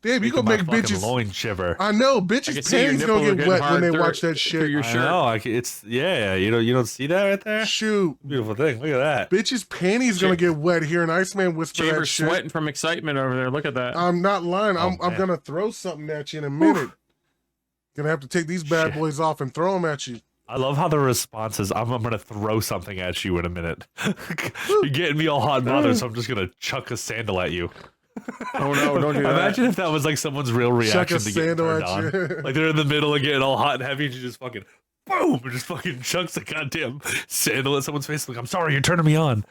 Damn, you gonna make my fucking bitches. loin shiver. I know, I can bitches' see your panties nipples gonna are get getting wet hard when they through- watch that through shit. your I shirt. know. It's you don't see that right there? Shoot, Beautiful thing. Look at that. bitches' panties gonna get wet here, and Iceman whisper that Chambers shit. sweating from excitement over there. Look at that. I'm not lying. Oh, I'm man. gonna throw something at you in a minute. Gonna have to take these bad Shit. boys off and throw them at you. I love how the response is, I'm gonna throw something at you in a minute. You're getting me all hot and bothered, so I'm just gonna chuck a sandal at you. Oh no, don't do that. Imagine if that was like someone's real Chuck reaction a to getting sandal turned at on. you. Like they're in the middle of getting all hot and heavy, and you just fucking boom, and just fucking chucks a goddamn sandal at someone's face. Like, I'm sorry, you're turning me on.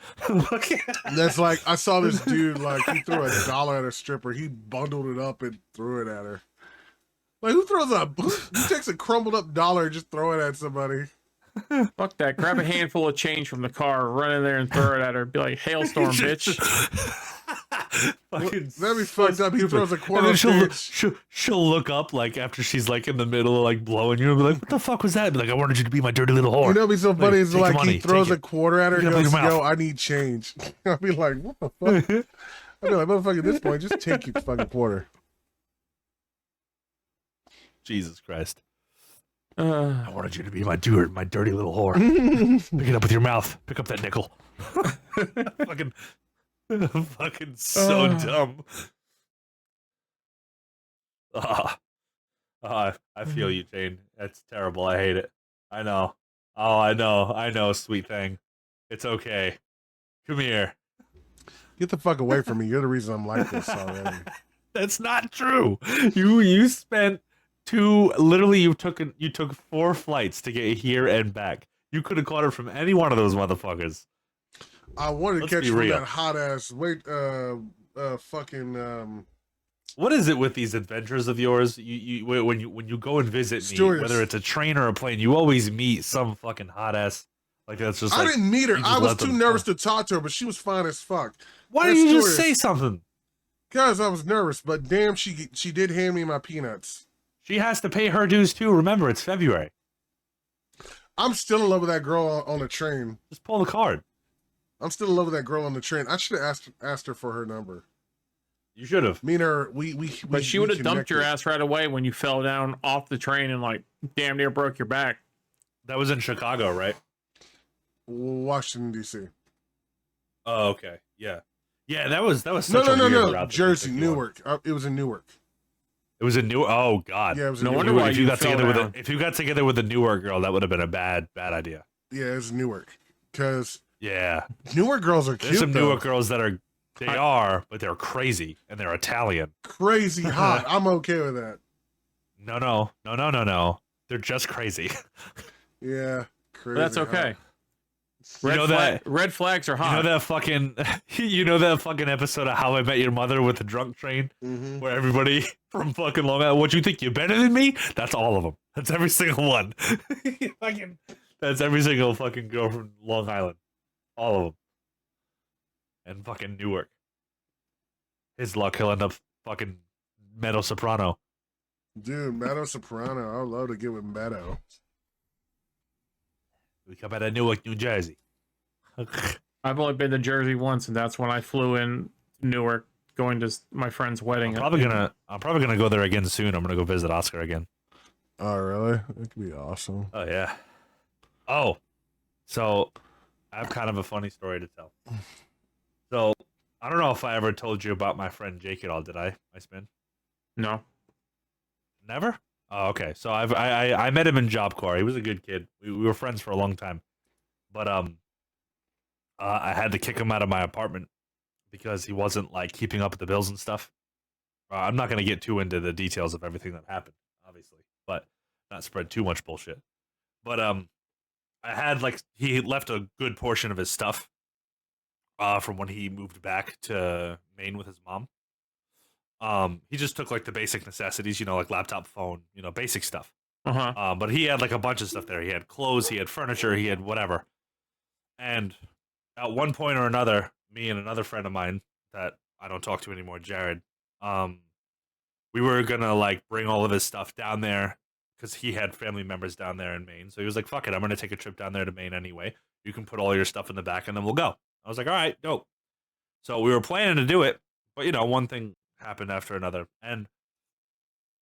That's like I saw this dude like he threw $1 at a stripper. He bundled it up and threw it at her. Like who takes a crumbled up dollar and just throw it at somebody? Fuck that. Grab a handful of change from the car, run in there and throw it at her. Be like, hailstorm, bitch. Fucking That'd be so fucked up. He stupid. throws a And quarter then she'll, bitch. she'll look up like after she's like in the middle of like blowing you and be like, what the fuck was that? Be like, I wanted you to be my dirty little whore. You know, what'd be so funny is take the like money, he throws take a quarter at her and Pick it up in goes, your mouth. "Yo, I need change." I'll be like, "What the fuck?" I'll be like, "Motherfucker, at this point, just take your fucking quarter." Jesus Christ. I Uh, wanted you to be my dirty little whore. Pick it up with your mouth. Pick up that nickel. fucking so dumb. I feel you, Jane. That's terrible. I hate it. I know. Oh, I know, sweet thing. It's okay. Come here. Get the fuck away from me. You're the reason I'm like this already. That's not true. You spent literally you took 4 flights to get here and back. You could have caught her from any one of those motherfuckers. I wanted to Let's catch be you from real. that hot ass fucking What is it with these adventures of yours? When you go and visit me, stewardess. whether it's a train or a plane, you always meet some fucking hot ass. Like that's just. I like, didn't meet her. you just I was let too them- nervous to talk to her, but she was fine as fuck. Why That don't you just stewardess- say something? Because I was nervous, but damn, she did hand me my peanuts. She has to pay her dues too. Remember, it's February. I'm still in love with that girl on the train. Just pull the card. I'm still in love with that girl on the train. I should have asked her for her number. You should have. Me and her, we But she would have dumped your connected. ass right away when you fell down off the train and like damn near broke your back. That was in Chicago, right? Washington D.C. Oh, okay. Yeah. Yeah, that was No, such a no, weird no, route that they Jersey, took you on. Newark. It was in Newark. It was a new. Oh God. Yeah, it was in No Newark. wonder why If you you got fell together with down. if you got together with a Newark girl, that would have been a bad idea. Yeah, it was Newark. Because Yeah. Newark girls are There's cute, some though. Newark girls that are but they're crazy and they're Italian. Crazy hot. I'm okay with that. No. They're just crazy. Yeah, crazy. But that's okay. hot. Red flags are You hot. know that fucking episode of How I Met Your Mother with the drunk train Mhm. where everybody from fucking Long Island, what you think you're better than me? That's all of them. That's every single one. That's every single fucking girl from Long Island. All of them. And fucking Newark. His luck, he'll end up fucking Meadow Soprano. Dude, Meadow Soprano. I'd love to get with Meadow. We come out of Newark, New Jersey. I've only been to Jersey once, and that's when I flew in Newark, going to my friend's wedding. I'm probably gonna go there again soon. I'm gonna go visit Oscar again. Oh, really? That could be awesome. Oh yeah. Oh, so I have kind of a funny story to tell. So I don't know if I ever told you about my friend Jake at all. Did I? Iceman? No. Never. Oh, okay. So I met him in Job Corps. He was a good kid. We were friends for a long time, but I had to kick him out of my apartment because he wasn't like keeping up with the bills and stuff. I'm not gonna get too into the details of everything that happened, obviously, but not spread too much bullshit. But I had he left a good portion of his stuff from when he moved back to Maine with his mom. He just took like the basic necessities, like laptop, phone, basic stuff. Uh-huh. But he had like a bunch of stuff there. He had clothes, he had furniture, he had whatever. And at one point or another, me and another friend of mine that I don't talk to anymore, Jared, we were gonna like bring all of his stuff down there because he had family members down there in Maine. So he was like, fuck it, I'm gonna take a trip down there to Maine anyway. You can put all your stuff in the back and then we'll go. I was like, all right, dope. So we were planning to do it, but one thing happened after another. And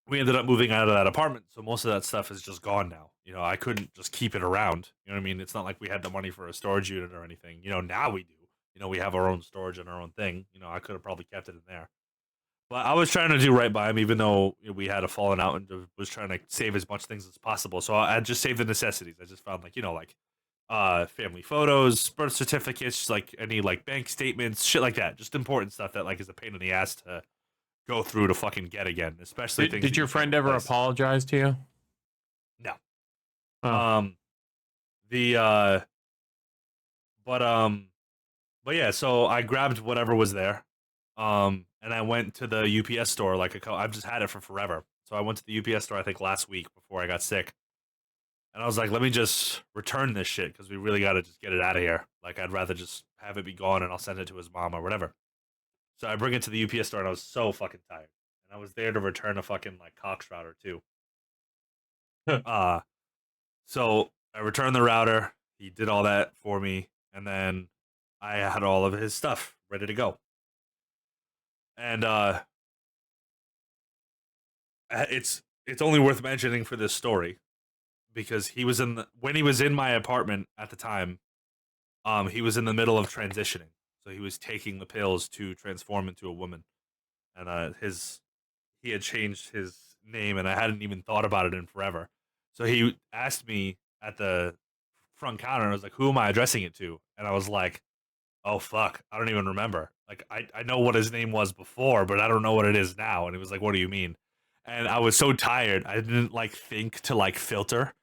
we ended up moving out of that apartment. So most of that stuff is just gone now. I couldn't just keep it around. You know what I mean? It's not like we had the money for a storage unit or anything. Now we do. We have our own storage and our own thing. I could have probably kept it in there. But I was trying to do right by him, even though we had a falling out, and was trying to save as much things as possible. So I just saved the necessities. I just found family photos, birth certificates, like any like bank statements, shit like that. Just important stuff that is a pain in the ass to go through to fucking get again. Especially things. Did your friend ever apologize to you? No. Oh. But yeah, so I grabbed whatever was there. And I went to the UPS store I've just had it for forever. So I went to the UPS store I think last week before I got sick. And I was like, let me just return this shit because we really got to just get it out of here. I'd rather just have it be gone and I'll send it to his mom or whatever. So I bring it to the UPS store and I was so fucking tired. And I was there to return a fucking Cox router too. So I returned the router. He did all that for me. And then I had all of his stuff ready to go. And it's only worth mentioning for this story because he was when he was in my apartment at the time, he was in the middle of transitioning. So he was taking the pills to transform into a woman. And he had changed his name and I hadn't even thought about it in forever. So he asked me at the front counter and I was like, who am I addressing it to? And I was like, oh fuck, I don't even remember. Like I know what his name was before, but I don't know what it is now. And he was like, what do you mean? And I was so tired, I didn't like think to like filter.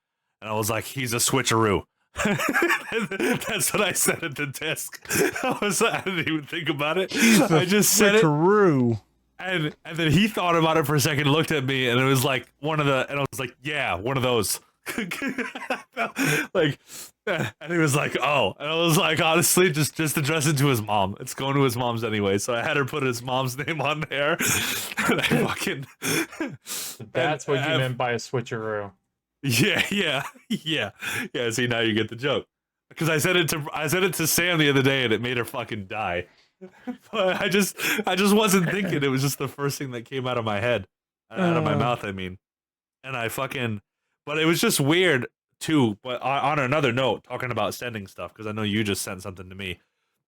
And I was like, he's a switcheroo. That's what I said at the desk. I didn't even think about it. I just said it. Switcheroo. And then he thought about it for a second, looked at me, and it was like and I was like, yeah, one of those. Like, and he was like, oh, and I was like, honestly, just address it to his mom. It's going to his mom's anyway. So I had her put his mom's name on there. And I fucking. That's what you meant by a switcheroo. Yeah. See, now you get the joke. Because I said it to Sam the other day, and it made her fucking die. But I just wasn't thinking. It was just the first thing that came out of my head, out of my mouth. I mean, and but it was just weird too. But on another note, talking about sending stuff, because I know you just sent something to me.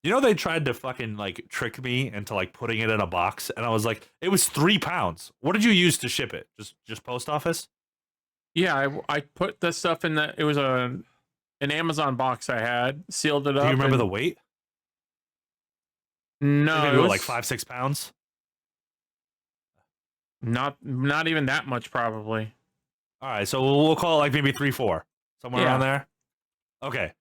You know, they tried to fucking like trick me into like putting it in a box, and I was like, it was £3. What did you use to ship it? Just post office? Yeah, I put the stuff in it was an Amazon box I had, sealed it up. Do you remember the weight? No, maybe it was like 5-6 pounds. Not even that much, probably. All right, so we'll call it like maybe 3-4, somewhere around there. Okay,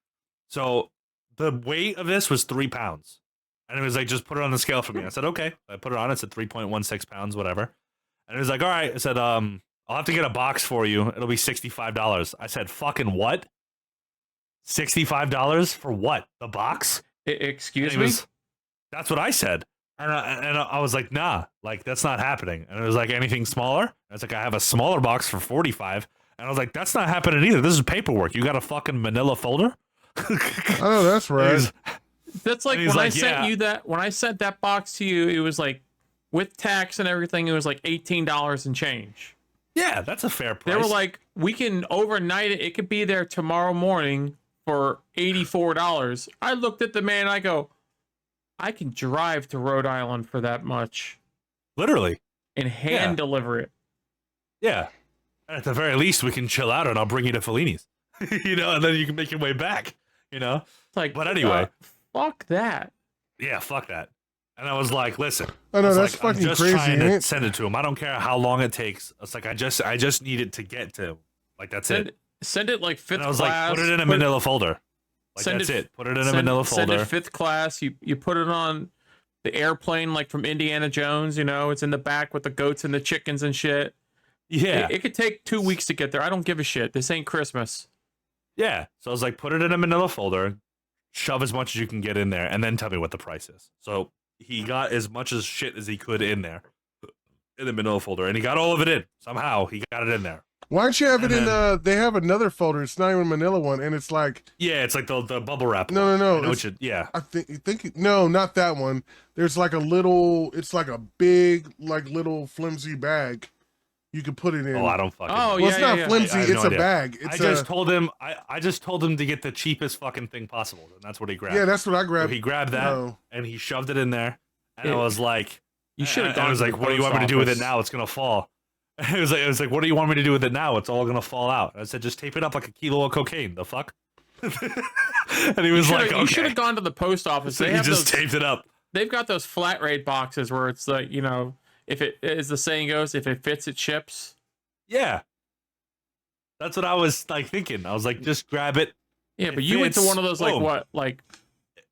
so the weight of this was 3 pounds, and it was like, just put it on the scale for me. I said okay. I put it on. It said 3.16 pounds, whatever. And it was like, all right. I said, I'll have to get a box for you. It'll be $65. I said, fucking what? $65 for what? The box? Excuse me? That's what I said. And I was like, nah, like, that's not happening. And it was like, anything smaller? I was like, I have a smaller box for $45. And I was like, that's not happening either. This is paperwork. You got a fucking manila folder? Oh, that's right. That's like when I sent you that, when I sent that box to you, it was like, with tax and everything, it was like $18 and change. Yeah, that's a fair price. They were like, we can overnight it. It could be there tomorrow morning for $84. I looked at the man and I go, I can drive to Rhode Island for that much. Literally. And hand deliver it. Yeah. And at the very least, we can chill out and I'll bring you to Fellini's. You know, and then you can make your way back, you know? It's like, but anyway. Fuck that. Yeah, fuck that. And I was like, listen. Oh, no, that's like, fucking I'm just crazy. Trying to send it to him. I don't care how long it takes. It's like, I just need it to get to him. Like, that's it. Send it like fifth class. And I was like, put it in a manila folder. Like, that's it. Put it in a manila folder. Send it fifth class. You put it on the airplane, like from Indiana Jones, you know, it's in the back with the goats and the chickens and shit. Yeah. It could take 2 weeks to get there. I don't give a shit. This ain't Christmas. Yeah. So I was like, put it in a manila folder, shove as much as you can get in there, and then tell me what the price is. So he got as much as shit as he could in there, in the manila folder, and he got all of it in. Somehow he got it in there. Why don't you have it in they have another folder, it's not even a manila one, and it's like, yeah, it's like the bubble wrap no yeah, I think no, not that one. There's like a little, it's like a big, like little flimsy bag you can put it in. Oh, I don't fucking well, it's not flimsy, it's a bag. I just told him to get the cheapest fucking thing possible, and that's what he grabbed. Yeah, that's what I grabbed. So he grabbed that and he shoved it in there, and I was like, you should have gone. I was like, what do you want me to do with it now? It's gonna fall. It was like, what do you want me to do with it now? It's all gonna fall out. I said, just tape it up like a kilo of cocaine. The fuck? And he was like, okay. You should have gone to the post office. So he just taped it up. They've got those flat rate boxes where it's like, you know, if it, as the saying goes, if it fits, it ships. Yeah. That's what I was like thinking. I was like, just grab it. Yeah, but you went to one of those, like, what, like,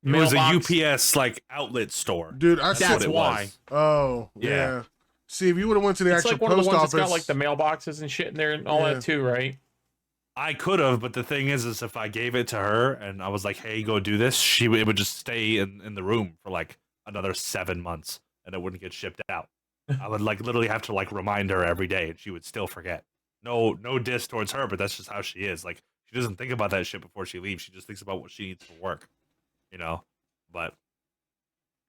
it was a UPS like outlet store. Dude, that's why. Oh, yeah. See, if you would have went to the actual like one post of the ones office, that's got like the mailboxes and shit in there and all that too, right? I could have, but the thing is if I gave it to her and I was like, "Hey, go do this," it would just stay in the room for like another 7 months, and it wouldn't get shipped out. I would like literally have to like remind her every day, and she would still forget. No diss towards her, but that's just how she is. Like, she doesn't think about that shit before she leaves. She just thinks about what she needs for work, you know. But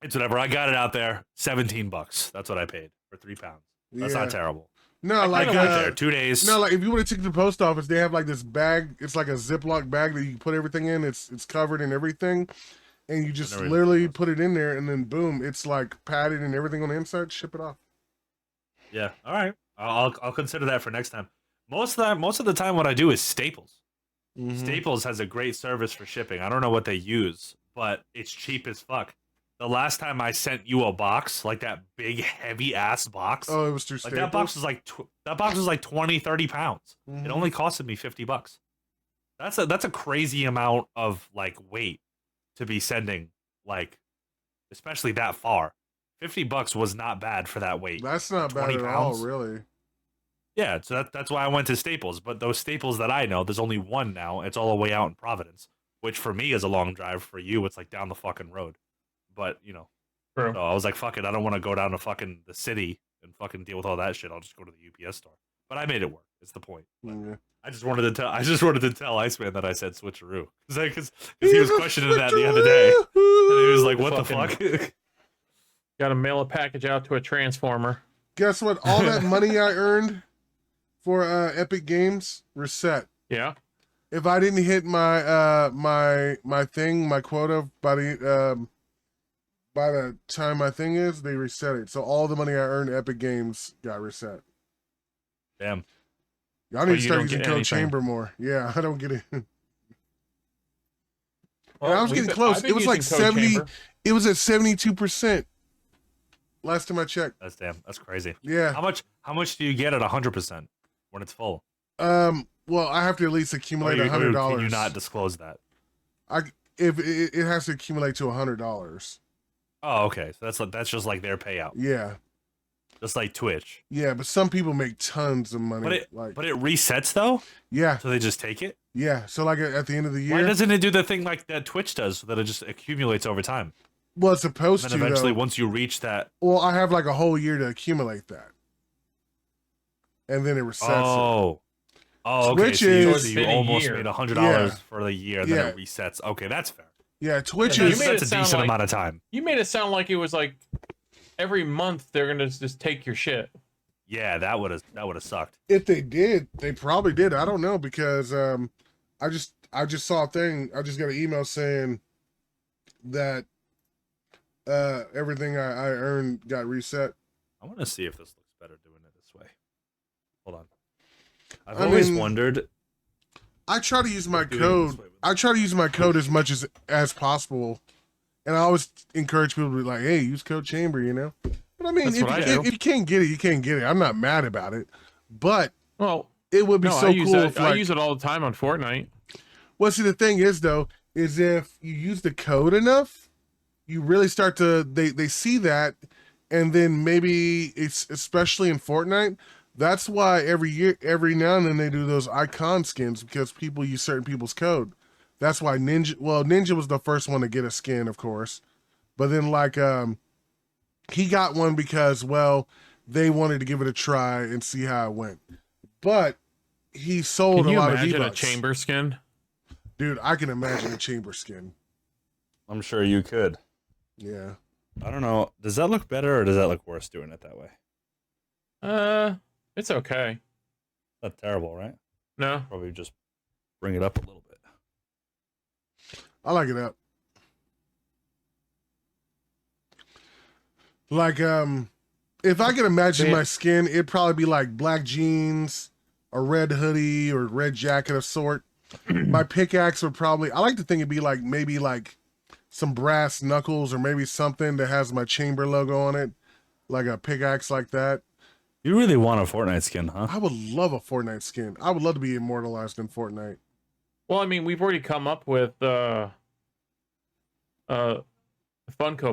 it's whatever. I got it out there, $17. That's what I paid for 3 pounds. That's not terrible. No, like went there 2 days. No, like if you would have taken the post office, they have like this bag. It's like a Ziploc bag that you put everything in. It's covered in everything, and you just literally put it in there, and then boom, it's like padded and everything on the inside. Ship it off. Yeah, all right. I'll consider that for next time. Most of the time, what I do is Staples. Staples has a great service for shipping. I don't know what they use, but it's cheap as fuck. The last time I sent you a box, like that big heavy ass box. Oh, it was through like Staples? that box was like 20, 30 pounds. Mm-hmm. It only costed me $50. That's a crazy amount of like weight to be sending, like, especially that far. $50 was not bad for that weight. That's not bad at all, really. Yeah, so that's why I went to Staples. But those Staples that I know, there's only one now. It's all the way out in Providence, which for me is a long drive. For you, it's like down the fucking road. But, you know, True. so I was like, fuck it. I don't want to go down to fucking the city and fucking deal with all that shit. I'll just go to the UPS store. But I made it work. It's the point. Yeah. I just wanted to tell Iceman that I said switcheroo. Because he was questioning that the other day. And he was like, what the fuck? Got to mail a package out to a transformer. Guess what? All that money I earned for Epic Games reset. Yeah. If I didn't hit my my quota by the time my thing is, they reset it. So all the money I earned Epic Games got reset. Damn. Y'all need to start using Code Chamber more. Yeah, I don't get it. Well, I was getting close. It was like 70. It was at 72%. Last time I checked. That's crazy. Yeah. How much do you get at 100% when it's full? Well, I have to at least accumulate $100. Can you not disclose that? If it has to accumulate to $100. Oh, okay. So that's just like their payout. Yeah. Just like Twitch. Yeah, but some people make tons of money. But it resets though? Yeah. So they just take it? Yeah. So like at the end of the year. Why doesn't it do the thing like that Twitch does so that it just accumulates over time? Well, it's supposed to. And eventually, once you reach that. Well, I have like a whole year to accumulate that. And then it resets it. Oh, okay. Twitch is. So you almost made $100 for the year, and then it resets. Okay, that's fair. Yeah, Twitch is. That's a decent amount of time. You made it sound like it was like every month they're gonna just take your shit. Yeah, that would have sucked. If they did, they probably did. I don't know because I just saw a thing. I just got an email saying that everything I earned got reset. I want to see if this looks better doing it this way. Hold on. I've always wondered. I try to use my code. I try to use my code as much as possible, and I always encourage people to be like, "Hey, use Code Chamber," you know. But I mean, if you can't get it, you can't get it. I'm not mad about it, but it would be cool. I use it all the time on Fortnite. Well, see, the thing is though, is if you use the code enough, you really start to they see that, and then maybe it's especially in Fortnite. That's why every now and then they do those icon skins because people use certain people's code. That's why Ninja was the first one to get a skin, of course, but then like he got one because they wanted to give it a try and see how it went, but he sold a lot of V-Bucks. Can you imagine a chamber skin? Dude, I can imagine a chamber skin. I'm sure you could. Yeah. I don't know. Does that look better or does that look worse doing it that way? It's okay. Not terrible, right? No. Probably just bring it up a little bit. I like it up. Like, if I could imagine my skin, it'd probably be like black jeans, a red hoodie, or red jacket of sort. My pickaxe would probably, I like to think it'd be like maybe like some brass knuckles or maybe something that has my chamber logo on it, like a pickaxe like that. You really want a Fortnite skin, huh? I would love a Fortnite skin. I would love to be immortalized in Fortnite. Well, I mean, we've already come up with Funko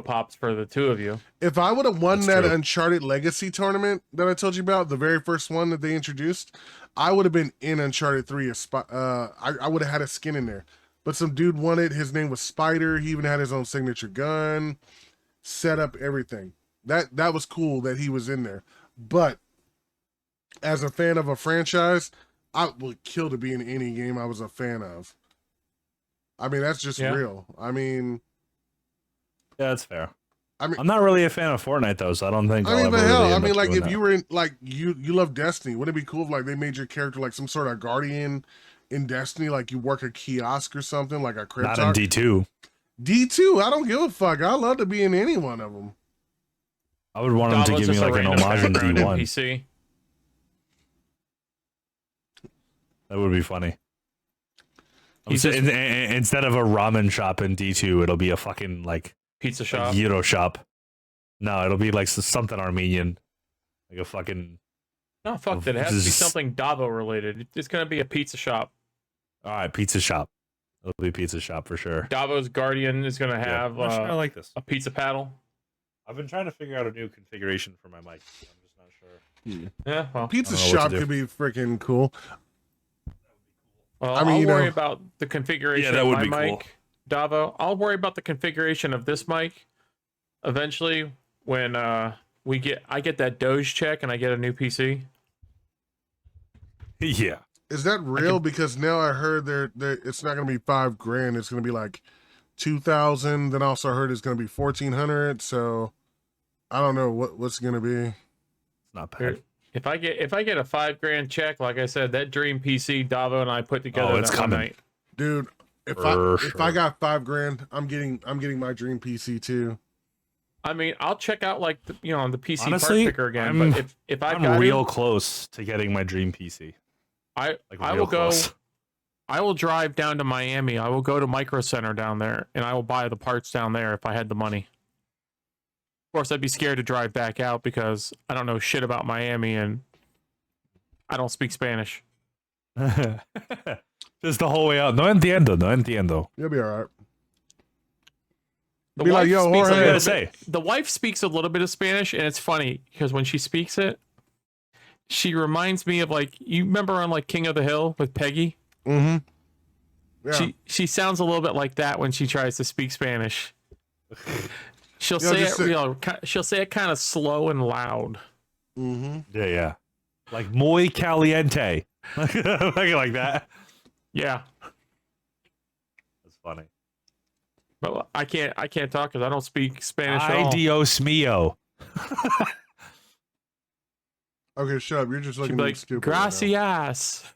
Pops for the two of you. If I would have won that Uncharted Legacy tournament that I told you about, the very first one that they introduced, I would have been in Uncharted 3. I would have had a skin in there. But some dude won it. His name was Spider. He even had his own signature gun, set up everything. That was cool that he was in there. But as a fan of a franchise, I would kill to be in any game I was a fan of. I mean, that's just real. I mean... Yeah, that's fair. I mean, I'm not really a fan of Fortnite though, so I don't think. I mean, but hell, I mean, like if you were in, like you love Destiny, wouldn't it be cool if like they made your character like some sort of guardian in Destiny, like you work a kiosk or something, like a crypto? Not in D2. D2, I don't give a fuck. I love to be in any one of them. I would want them to give me like an homage in D1. NPC. That would be funny. Instead of a ramen shop in D2, it'll be a fucking like pizza shop, gyro shop. No, it'll be like something Armenian, like a fucking. No, fuck that. It has to be something Davo related. It's gonna be a pizza shop. All right, pizza shop. It'll be a pizza shop for sure. Davo's Guardian is gonna have I like this. a pizza paddle. I've been trying to figure out a new configuration for my mic. I'm just not sure. Yeah, well, pizza shop could be freaking cool. Well, I'll worry about the configuration of my mic, Davo. I'll worry about the configuration of this mic eventually when I get that Doge check and I get a new PC. Yeah. Is that real? Because now I heard it's not going to be $5,000. It's going to be like 2,000. Then also I heard it's going to be 1,400. So I don't know what's going to be. It's not bad. If I get a $5,000 check, like I said, that dream PC Davo and I put together it's coming. one night. Dude, if I got $5,000, I'm getting my dream PC too. I mean, I'll check out like the PC Honestly, part picker again. But if I'm real close to getting my dream PC. I will go. I will drive down to Miami. I will go to Micro Center down there, and I will buy the parts down there if I had the money. Of course, I'd be scared to drive back out because I don't know shit about Miami and I don't speak Spanish. Just the whole way out. No entiendo. You'll be all right. The be like, yo, Jorge. The wife speaks a little bit of Spanish, and it's funny because when she speaks it, she reminds me of like, you remember on like King of the Hill with Peggy? Mm-hmm. Yeah. She sounds a little bit like that when she tries to speak Spanish. She'll say it kind of slow and loud. Mm-hmm. Yeah. Like muy caliente. like that. Yeah. That's funny. But I can't talk because I don't speak Spanish at all. Dios mío. Okay, shut up. You're just looking like stupid. Gracias. Right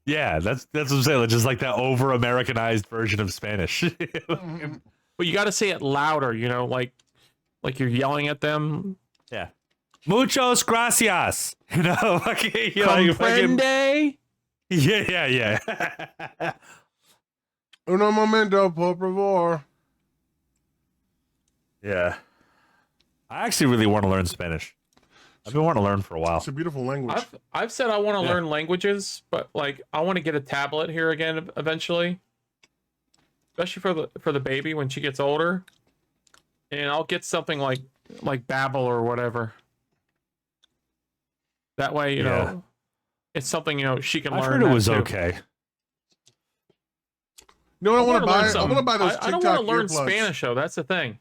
yeah, that's what I'm saying. Just like that over Americanized version of Spanish. But you got to say it louder, like you're yelling at them. Yeah. Muchos gracias. Comprende? Yeah. Uno momento, por favor. Yeah. I actually really want to learn Spanish. I've been wanting to learn for a while. It's a beautiful language. I've said I want to learn languages, but like I want to get a tablet here again eventually. Especially for the baby when she gets older. And I'll get something like Babbel or whatever. That way, it's something she can learn. I heard it was okay. No, I want to buy. I want to buy those TikTok I don't want to learn earplugs. Spanish though. That's the thing.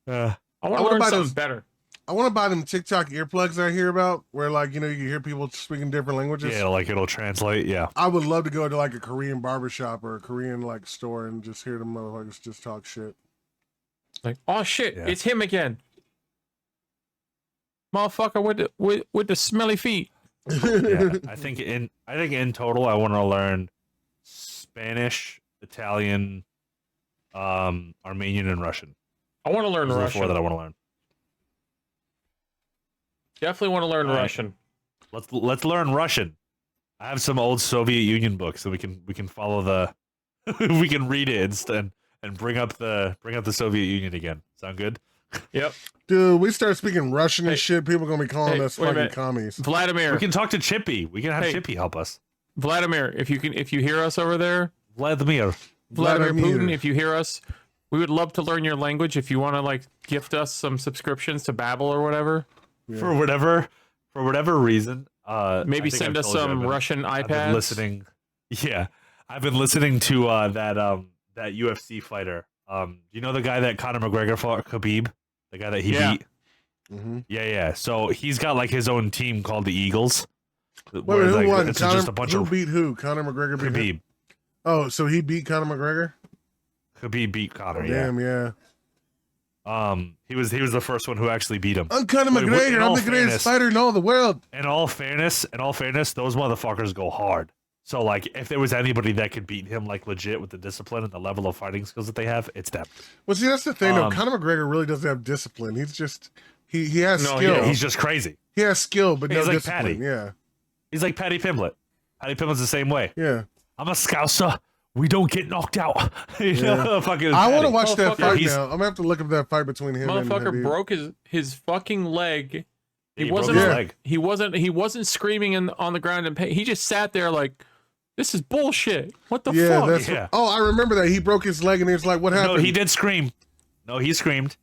I I want to learn something better. I want to buy them TikTok earplugs I hear about, where you can hear people speaking different languages. Yeah, like it'll translate. Yeah. I would love to go to like a Korean barbershop or a Korean store and just hear them motherfuckers just talk shit. Like, oh shit, it's him again, motherfucker with the smelly feet. Yeah, I think in total I want to learn Spanish, Italian, Armenian, and Russian. I want to learn Those are the Russian. four that I want to learn. Definitely want to learn Russian. Let's learn Russian. I have some old Soviet Union books, so we can follow the we can read it instead and bring up the Soviet Union again. Sound good? Yep. Dude, we start speaking Russian and shit. People gonna be calling us fucking commies. Vladimir, we can talk to Chippy. We can have Chippy help us. Vladimir, if you hear us over there, Vladimir Putin, if you hear us, we would love to learn your language. If you want to gift us some subscriptions to Babbel or whatever. Yeah. For whatever reason, maybe send us some Russian iPads. I've been listening. Yeah, I've been listening to that UFC fighter. You know the guy that Conor McGregor fought, Khabib, the guy that he beat. Mm-hmm. Yeah. So he's got his own team called the Eagles. Wait, who won? It's just a bunch who of beat who? Conor McGregor beat Khabib. Him? Oh, so he beat Conor McGregor? Khabib beat Conor. Damn, yeah. He was the first one who actually beat him. I'm Conor McGregor. I'm the greatest fighter in all the world. In all fairness, those motherfuckers go hard. So if there was anybody that could beat him legit with the discipline and the level of fighting skills that they have, it's them. Well, see, that's the thing. No, Conor McGregor really doesn't have discipline. He's just he has skill. Yeah, he's just crazy. He has skill, but he's no like discipline. Patty. Yeah. He's like Patty Pimblett. Patty Pimblett's the same way. Yeah. I'm a Scouser. We don't get knocked out. Fucking I want to watch that fight he's- now. I'm gonna have to look up that fight between him and Motherfucker Habib. broke his fucking leg. He broke wasn't his Yeah. leg. he wasn't screaming on the ground in pain. He just sat there like, this is bullshit. What the Yeah, fuck? that's. Yeah. Oh, I remember that. He broke his leg, and he was like, "What happened?" No, he did scream. No, he screamed.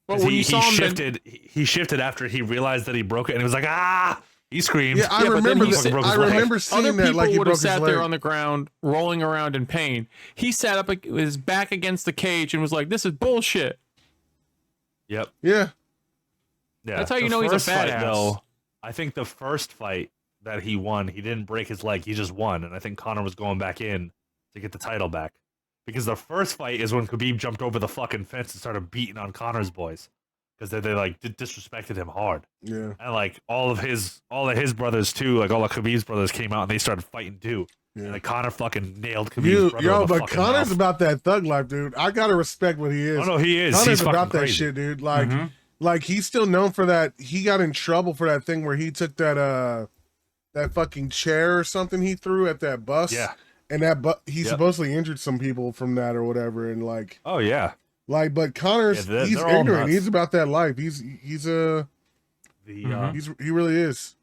But 'Cause when he you saw him, shifted. He shifted after he realized that he broke it, and he was like, "Ah!" He screamed. Yeah, I Yeah, but then remember he that. fucking broke I his leg. remember other seeing that. people Like he would broke have his sat leg. there on the ground, rolling around in pain. He sat up his back against the cage and was like, "This is bullshit." Yep. Yeah. Yeah. That's how you The know he's a first fight, badass. though, I think the first fight that he won, he didn't break his leg. He just won, and I think Conor was going back in to get the title back. Because the first fight is when Khabib jumped over the fucking fence and started beating on Conor's boys, because they like disrespected him hard, Yeah. and like all of his brothers too, like all of Khabib's brothers came out and they started fighting too. And Yeah. like Conor fucking nailed Khabib's brother. Yo, in the but fucking Connor's mouth. about that thug life, dude. I gotta respect what he is. Oh no, he is. Connor's He's fucking about that crazy. shit, dude. Like he's still known for that. He got in trouble for that thing where he took that fucking chair or something he threw at that bus. Yeah. And that he Yep. supposedly injured some people from that or whatever. And like, Oh yeah. but Connor's Yeah, he's they're all ignorant. nuts. He's about that life. He really is.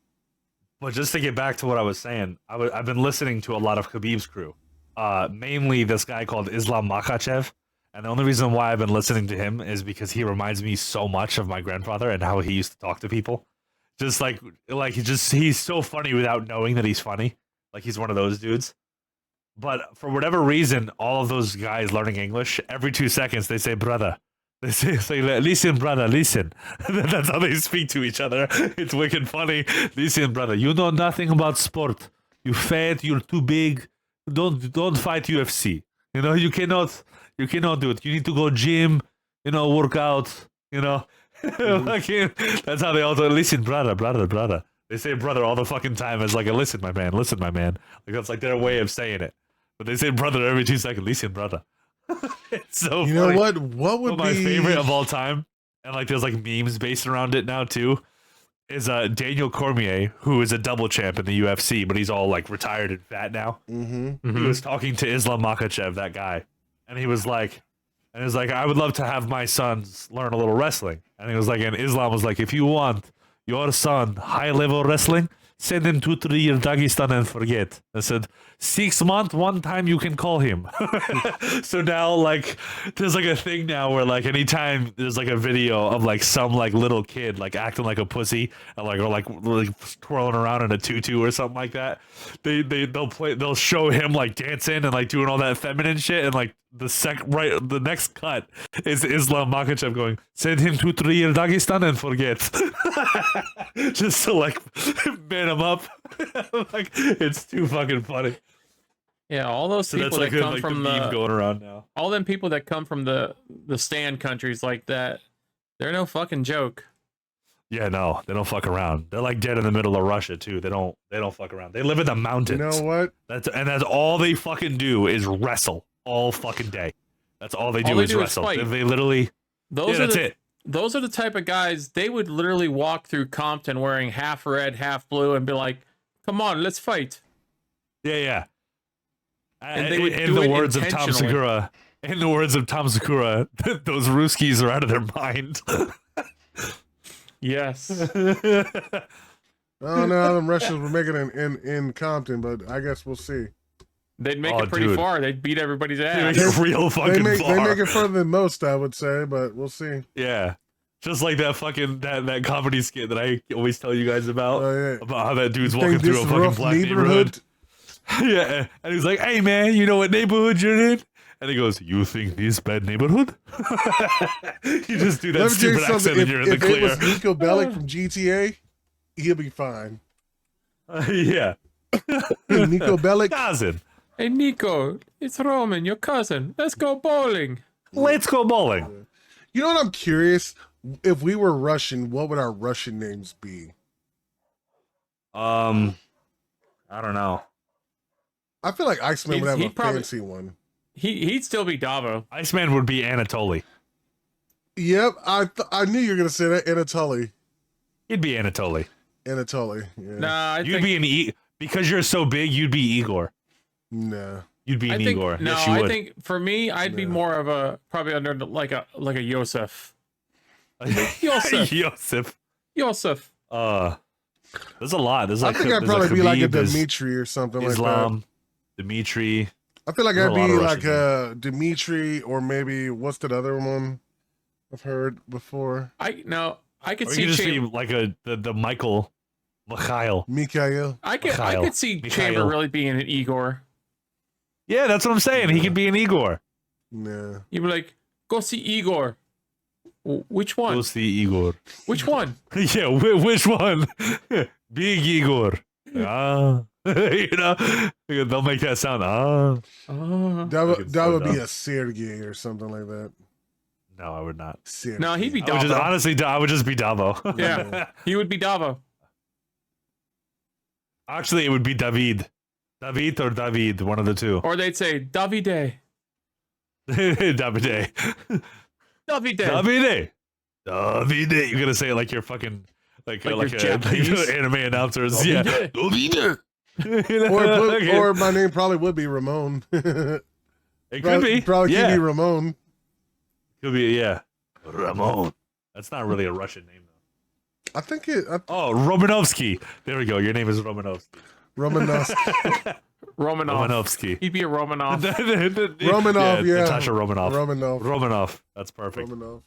But just to get back to what I was saying, I've been listening to a lot of Khabib's crew, mainly this guy called Islam Makhachev, and the only reason why I've been listening to him is because he reminds me so much of my grandfather and how he used to talk to people. Just like he's so funny without knowing that he's funny. Like he's one of those dudes. But for whatever reason, all of those guys learning English, every 2 seconds they say brother. They say listen, brother, listen. That's how they speak to each other. It's wicked funny. Listen, brother, you know nothing about sport. You fat, you're too big. Don't fight UFC. You know, you cannot do it. You need to go gym, work out, That's how they all do. Listen, brother. They say brother all the fucking time as like a listen, my man. Like that's like their way of saying it. But they say brother every 2 seconds. Listen, brother. It's so You funny. know what? What would But my be favorite of all time, and like there's like memes based around it now too, is Daniel Cormier, who is a double champ in the UFC, but he's all like retired and fat now. Mm-hmm. He was talking to Islam Makhachev, that guy, and he was like, I would love to have my sons learn a little wrestling. And he was like, and Islam was like, if you want your son high level wrestling, send him 2-3 years Dagestan and forget. I said 6 months, one time you can call him. So now like there's like a thing now where like anytime there's like a video of like some like little kid like acting like a pussy and like or like twirling around in a tutu or something like that, they'll show him like dancing and like doing all that feminine shit, and like the next cut is Islam Makhachev going, send him 2-3 years Dagestan and forget. Just to like man him up. Like it's too fucking funny. Yeah, all those So people that's like, that come like from the meme going around now. all them people that come from the stand countries like that, they're no fucking joke. Yeah, no, they don't fuck around. They're like dead in the middle of Russia too. They don't fuck around. They live in the You mountains. know what? That's all they fucking do is wrestle all fucking day. That's all they do is wrestle. fight. They literally Those are that's the, it. Those are the type of guys, they would literally walk through Compton wearing half red, half blue and be like, come on, let's fight. Yeah. And they would in do the it words of Tom intentionally. Segura, those Ruskies are out of their mind. Yes. I don't know how them Russians were making it in Compton, but I guess we'll see. They'd make Oh, it pretty dude. far. They'd beat everybody's They ass. make it real They fucking make far. it further than most, I would say, but we'll see. Yeah. Just like that fucking that comedy skit that I always tell you guys about. Oh, yeah. About how that dude's Think walking through this a is fucking rough black neighborhood. Yeah. And he's like, hey man, you know what neighborhood you're in? And he goes, you think this bad neighborhood? You just do that Let me tell you stupid accent something. and you're in the If it clear. was Nico Bellic from GTA, he'll be fine. Yeah. Nico Bellic. Cousin. Hey, Nico, it's Roman, your cousin. Let's go bowling. Let's go bowling. You know what? I'm curious. If we were Russian, what would our Russian names be? I don't know. I feel like Iceman would have a He'd probably- fancy one. He'd still be Davo. Iceman would be Anatoly. Yep, I knew you were gonna say that. Anatoly. He'd be Anatoly. Anatoly. Yeah. Nah, I You'd think be because you're so big, you'd be Igor. Nah. You'd be an think, Igor. No, Yes, you I would. think for me, I'd be more of a probably under like a Yosef. Yosef. Yosef. Yosef. There's a lot. There's like I think I'd probably be like a Dimitri or something Islam, like that. Dimitri. I feel like There's I'd a lot be of like Russian a Dimitri, or maybe what's that other one I've heard before? I could Or you see could just be like the Mikhail. I could see Mikhail. Chamber really being an Igor. Yeah, that's what I'm saying. He could be an Igor. Yeah. You'd be like, go see Igor. Which one? Go see Igor. Which one? Yeah, which one? Big Igor. You know, they'll make that sound. That would be a Sergey or something like that. No, I would not. Sergey. No, he'd be Davo. I would just be Davo. Yeah, he would be Davo. Actually, it would be David. David or David, one of the two. Or they'd say Davide. Davide. Davide. Davide. You're gonna say it like you're fucking like anime announcers. Davide. Yeah. Davide. Or my name probably would be Ramon. It could be. Probably yeah. could be Ramon. Could be, yeah. Ramon. That's not really a Russian name, though. I think it. Oh, Romanovsky. There we go. Your name is Romanovsky. Romanov. Romanovsky. He'd be a Romanov. Romanov, yeah. Natasha Romanov. Romanov. Romanov. That's perfect. Romanov.